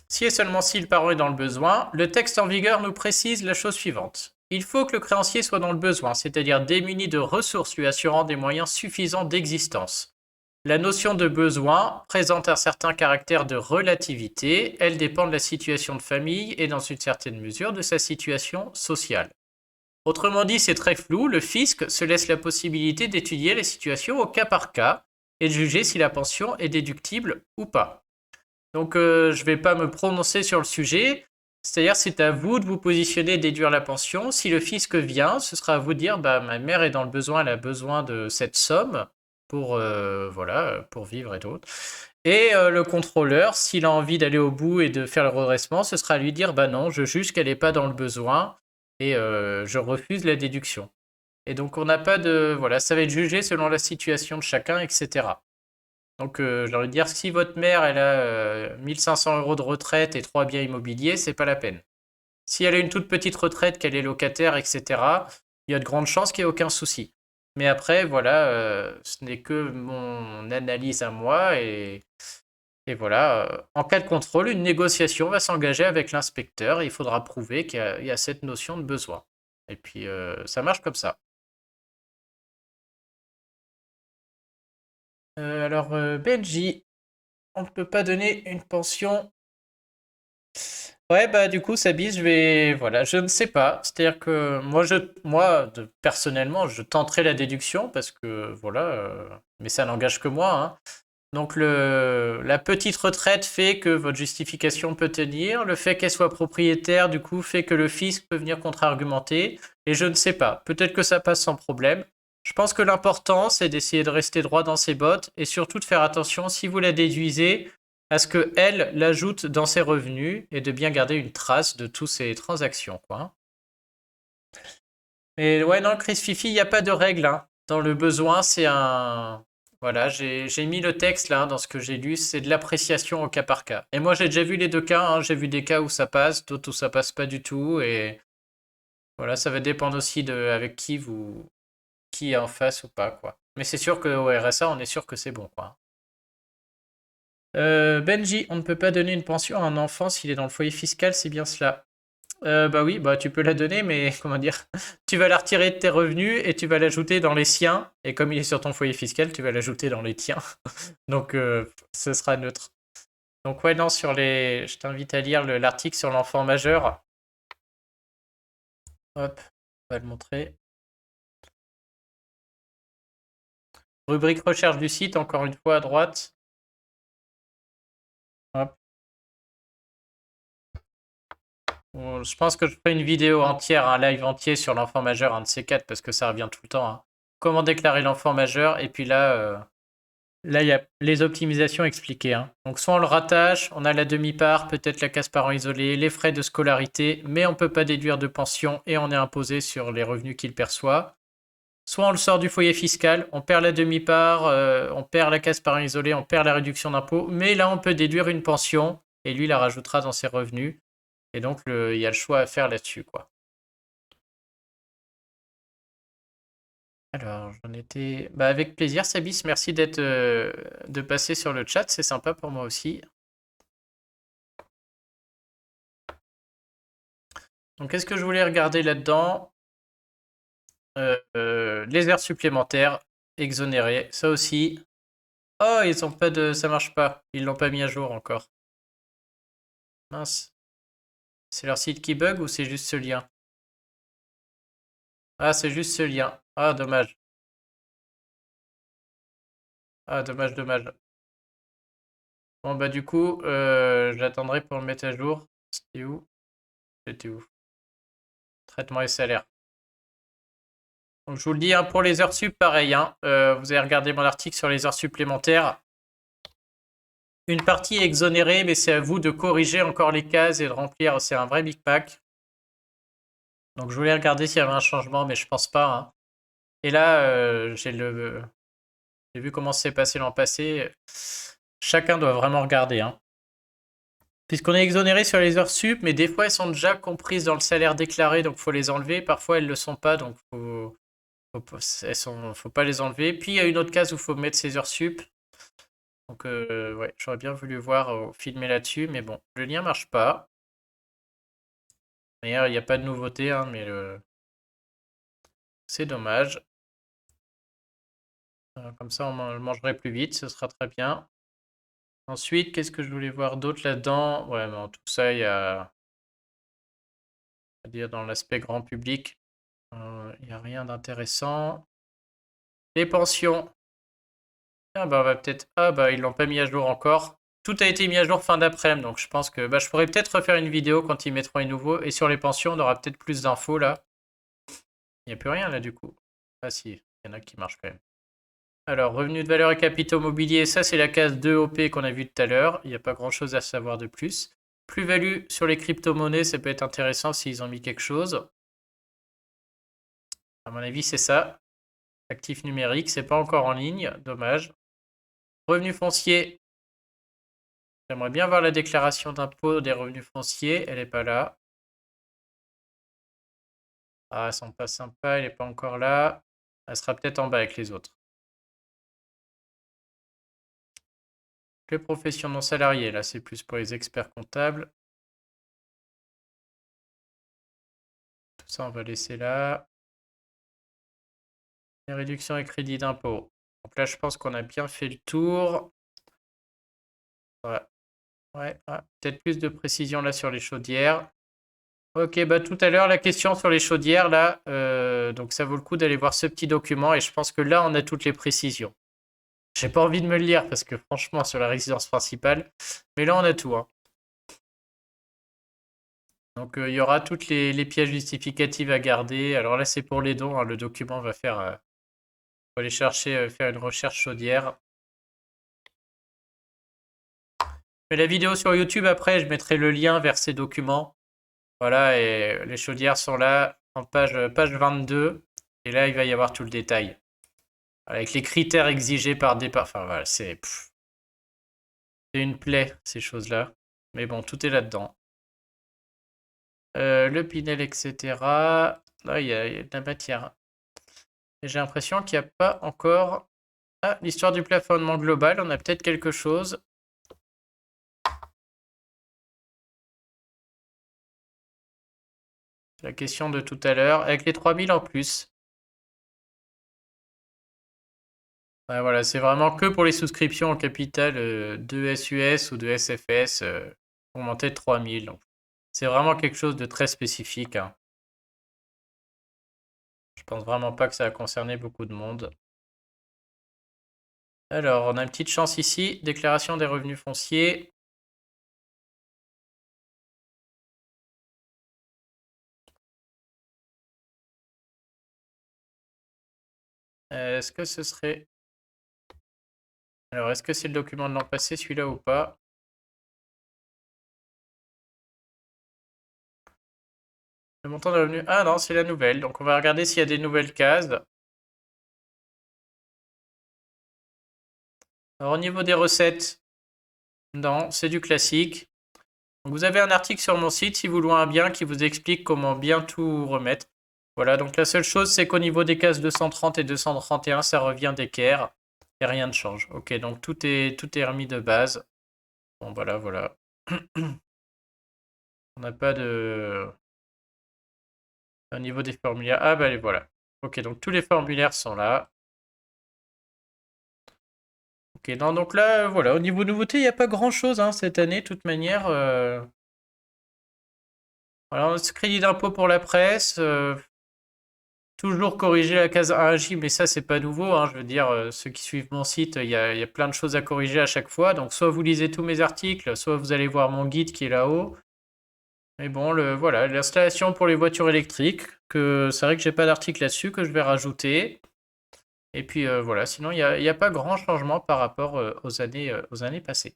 [SPEAKER 1] Si et seulement si le parent est dans le besoin, le texte en vigueur nous précise la chose suivante. Il faut que le créancier soit dans le besoin, c'est-à-dire démuni de ressources lui assurant des moyens suffisants d'existence. La notion de besoin présente un certain caractère de relativité. Elle dépend de la situation de famille et dans une certaine mesure de sa situation sociale. Autrement dit, c'est très flou. Le fisc se laisse la possibilité d'étudier les situations au cas par cas et de juger si la pension est déductible ou pas. Donc, je ne vais pas me prononcer sur le sujet. C'est-à-dire, c'est à vous de vous positionner et déduire la pension. Si le fisc vient, ce sera à vous de dire, bah, ma mère est dans le besoin, elle a besoin de cette somme pour, voilà, pour vivre et d'autres. Et le contrôleur, s'il a envie d'aller au bout et de faire le redressement, ce sera à lui dire, bah non, je juge qu'elle n'est pas dans le besoin et je refuse la déduction. Et donc, on n'a pas de... Voilà, ça va être jugé selon la situation de chacun, etc. Donc, j'ai envie de dire, si votre mère, elle a 1500 euros de retraite et 3 biens immobiliers, c'est pas la peine. Si elle a une toute petite retraite, qu'elle est locataire, etc., il y a de grandes chances qu'il n'y ait aucun souci. Mais après, voilà, ce n'est que mon analyse à moi et voilà. En cas de contrôle, une négociation va s'engager avec l'inspecteur et il faudra prouver qu'il y a cette notion de besoin. Et puis, ça marche comme ça. Alors, Benji, on ne peut pas donner une pension. Ouais, bah du coup, Sabis, voilà, je ne sais pas. C'est-à-dire que personnellement, je tenterai la déduction parce que, voilà, mais ça n'engage que moi, hein. Donc la petite retraite fait que votre justification peut tenir. Le fait qu'elle soit propriétaire, du coup, fait que le fisc peut venir contre-argumenter. Et je ne sais pas. Peut-être que ça passe sans problème. Je pense que l'important, c'est d'essayer de rester droit dans ses bottes et surtout de faire attention, si vous la déduisez, à ce qu'elle l'ajoute dans ses revenus et de bien garder une trace de toutes ces transactions, quoi. Et ouais, non, Chris Fifi, il n'y a pas de règle, hein. Dans le besoin, c'est un... Voilà, j'ai mis le texte là, dans ce que j'ai lu, c'est de l'appréciation au cas par cas. Et moi, j'ai déjà vu les deux cas, hein. J'ai vu des cas où ça passe, d'autres où ça passe pas du tout. Et voilà, ça va dépendre aussi de avec qui est en face ou pas, quoi. Mais c'est sûr que au RSA, on est sûr que c'est bon, quoi. Benji, on ne peut pas donner une pension à un enfant s'il est dans le foyer fiscal, c'est bien cela. Bah oui, bah tu peux la donner, mais comment dire, tu vas la retirer de tes revenus et tu vas l'ajouter dans les siens. Et comme il est sur ton foyer fiscal, tu vas l'ajouter dans les tiens. Donc ce sera neutre. Donc ouais, non, je t'invite à lire l'article sur l'enfant majeur. Hop, on va le montrer. Rubrique recherche du site, encore une fois à droite. Hop. Je pense que je ferai une vidéo entière, un live entier sur l'enfant majeur, un de ces quatre, parce que ça revient tout le temps, hein. Comment déclarer l'enfant majeur, et puis là, il y a les optimisations expliquées, hein. Donc soit on le rattache, on a la demi-part, peut-être la casse parent isolé, les frais de scolarité, mais on ne peut pas déduire de pension et on est imposé sur les revenus qu'il perçoit. Soit on le sort du foyer fiscal, on perd la demi-part, on perd la casse parent isolé, on perd la réduction d'impôt, mais là on peut déduire une pension et lui la rajoutera dans ses revenus. Et donc il y a le choix à faire là-dessus, quoi. Alors, j'en étais. Bah, avec plaisir, Sabis. Merci de passer sur le chat. C'est sympa pour moi aussi. Donc, qu'est-ce que je voulais regarder là-dedans? Les heures supplémentaires exonérées. Ça aussi. Oh, ils ont pas de. Ça marche pas. Ils l'ont pas mis à jour encore. Mince. C'est leur site qui bug ou c'est juste ce lien? Ah, c'est juste ce lien. Ah, dommage. Ah, dommage, dommage. Bon, bah, du coup, j'attendrai pour le mettre à jour. C'était où? C'était où? Traitement et salaire. Donc, je vous le dis, hein, pour les heures sup, pareil, hein, vous avez regardé mon article sur les heures supplémentaires. Une partie est exonérée, mais c'est à vous de corriger encore les cases et de remplir. C'est un vrai Big Pack. Donc, je voulais regarder s'il y avait un changement, mais je pense pas, hein. Et là, j'ai vu comment c'est passé l'an passé. Chacun doit vraiment regarder, hein. Puisqu'on est exonéré sur les heures sup, mais des fois elles sont déjà comprises dans le salaire déclaré, donc faut les enlever. Parfois elles ne le sont pas, donc faut pas les enlever. Puis il y a une autre case où il faut mettre ses heures sup. Donc ouais, j'aurais bien voulu voir filmer là-dessus, mais bon, le lien marche pas. D'ailleurs, il n'y a pas de nouveauté, hein, mais c'est dommage. Comme ça, on le mangerait plus vite, ce sera très bien. Ensuite, qu'est-ce que je voulais voir d'autre là-dedans? Ouais, mais tout ça, il y a, à dire, dans l'aspect grand public, il n'y a rien d'intéressant. Les pensions. Ah bah on va peut-être. Ah bah ils l'ont pas mis à jour encore. Tout a été mis à jour fin d'après-midi, donc je pense que je pourrais peut-être refaire une vidéo quand ils mettront les nouveaux. Et sur les pensions, on aura peut-être plus d'infos là. Il n'y a plus rien là du coup. Ah si, il y en a qui marchent quand même. Alors, revenus de valeur et capitaux mobiliers, ça c'est la case 2OP qu'on a vu tout à l'heure. Il n'y a pas grand-chose à savoir de plus. Plus-value sur les crypto-monnaies, ça peut être intéressant s'ils ont mis quelque chose. À mon avis, c'est ça. Actif numérique, c'est pas encore en ligne, dommage. Revenus fonciers, j'aimerais bien voir la déclaration d'impôt des revenus fonciers, elle n'est pas là. Ah, elles sont pas sympas, elle n'est pas encore là. Elle sera peut-être en bas avec les autres. Les professions non salariées, là c'est plus pour les experts comptables. Tout ça on va laisser là. Les réductions et crédits d'impôt. Donc là je pense qu'on a bien fait le tour. Ouais, peut-être plus de précision là sur les chaudières. Ok, bah tout à l'heure la question sur les chaudières là, donc ça vaut le coup d'aller voir ce petit document et je pense que là on a toutes les précisions. J'ai pas envie de me le lire parce que franchement sur la résidence principale, mais là on a tout, hein. Donc il y aura toutes les pièces justificatives à garder. Alors là c'est pour les dons, hein, le document va faire, faut aller chercher, faire une recherche chaudière. Mais la vidéo sur YouTube après, je mettrai le lien vers ces documents. Voilà, et les chaudières sont là en page 22. Et là, il va y avoir tout le détail. Avec les critères exigés par départ. Enfin, voilà, c'est une plaie, ces choses-là. Mais bon, tout est là-dedans. Le Pinel, etc. Là, il y a de la matière. Et j'ai l'impression qu'il n'y a pas encore... Ah, l'histoire du plafonnement global, on a peut-être quelque chose. La question de tout à l'heure, avec les 3000 en plus. Ouais, voilà, c'est vraiment que pour les souscriptions en capital de SUS ou de SFS, augmenter de 3000. Donc, c'est vraiment quelque chose de très spécifique, hein. Je pense vraiment pas que ça va concerner beaucoup de monde. Alors, on a une petite chance ici. Déclaration des revenus fonciers. Est-ce que ce serait... Alors, est-ce que c'est le document de l'an passé, celui-là ou pas? Le montant de revenus... Ah non, c'est la nouvelle. Donc, on va regarder s'il y a des nouvelles cases. Alors, au niveau des recettes, non, c'est du classique. Donc, vous avez un article sur mon site, si vous louez un bien, qui vous explique comment bien tout remettre. Voilà, donc la seule chose, c'est qu'au niveau des cases 230 et 231, ça revient d'équerre. Et rien ne change. Ok, donc tout est remis de base. Bon, voilà, voilà. On n'a pas de... Au niveau des formulaires... Ah, bah, les voilà. Ok, donc tous les formulaires sont là. Ok, non, donc là, voilà, au niveau nouveauté, il n'y a pas grand-chose, hein, cette année, de toute manière. Alors, ce crédit d'impôt pour la presse, toujours corriger la case 1J, mais ça, c'est pas nouveau, hein, je veux dire, ceux qui suivent mon site, il y a plein de choses à corriger à chaque fois. Donc, soit vous lisez tous mes articles, soit vous allez voir mon guide qui est là-haut. Mais bon, voilà, l'installation pour les voitures électriques, que c'est vrai que j'ai pas d'article là-dessus, que je vais rajouter. Et puis voilà, sinon, il y a pas grand changement par rapport aux années passées.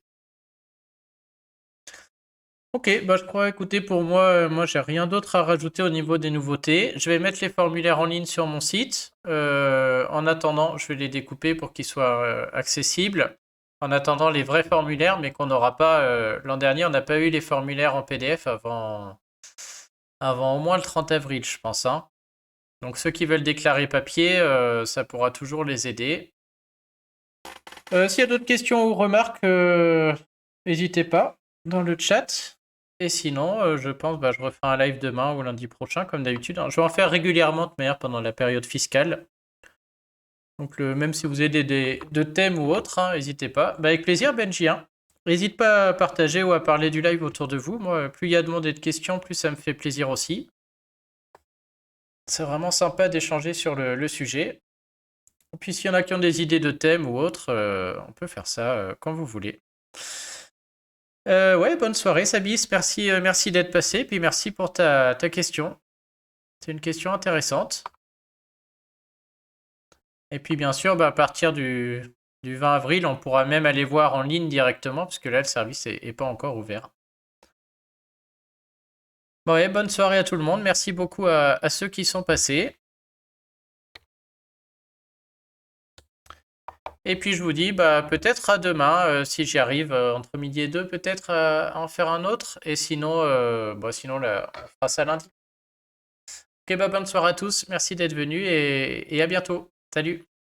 [SPEAKER 1] Ok, bah je crois, écoutez, pour moi, j'ai rien d'autre à rajouter au niveau des nouveautés. Je vais mettre les formulaires en ligne sur mon site. En attendant, je vais les découper pour qu'ils soient accessibles. En attendant les vrais formulaires, mais qu'on n'aura pas. L'an dernier, on n'a pas eu les formulaires en PDF avant au moins le 30 avril, je pense, hein. Donc ceux qui veulent déclarer papier, ça pourra toujours les aider. S'il y a d'autres questions ou remarques, n'hésitez pas dans le chat. Et sinon, je pense je referai un live demain ou lundi prochain, comme d'habitude, hein. Je vais en faire régulièrement de manière pendant la période fiscale. Donc, même si vous avez de thèmes ou autres, hein, n'hésitez pas. Bah, avec plaisir, Benji, hein. N'hésite pas à partager ou à parler du live autour de vous. Moi, plus il y a de monde et de questions, plus ça me fait plaisir aussi. C'est vraiment sympa d'échanger sur le sujet. Et puis s'il y en a qui ont des idées de thèmes ou autres, on peut faire ça quand vous voulez. Ouais, bonne soirée, Sabis. Merci d'être passé. Puis merci pour ta question. C'est une question intéressante. Et puis bien sûr, bah, à partir du 20 avril, on pourra même aller voir en ligne directement, puisque là, le service est pas encore ouvert. Bon, ouais, bonne soirée à tout le monde. Merci beaucoup à ceux qui sont passés. Et puis je vous dis, bah, peut-être à demain, si j'y arrive entre midi et 2, peut-être à en faire un autre. Et sinon, sinon là, on fera ça lundi. Ok, bah, bonne soirée à tous. Merci d'être venus et à bientôt. Salut.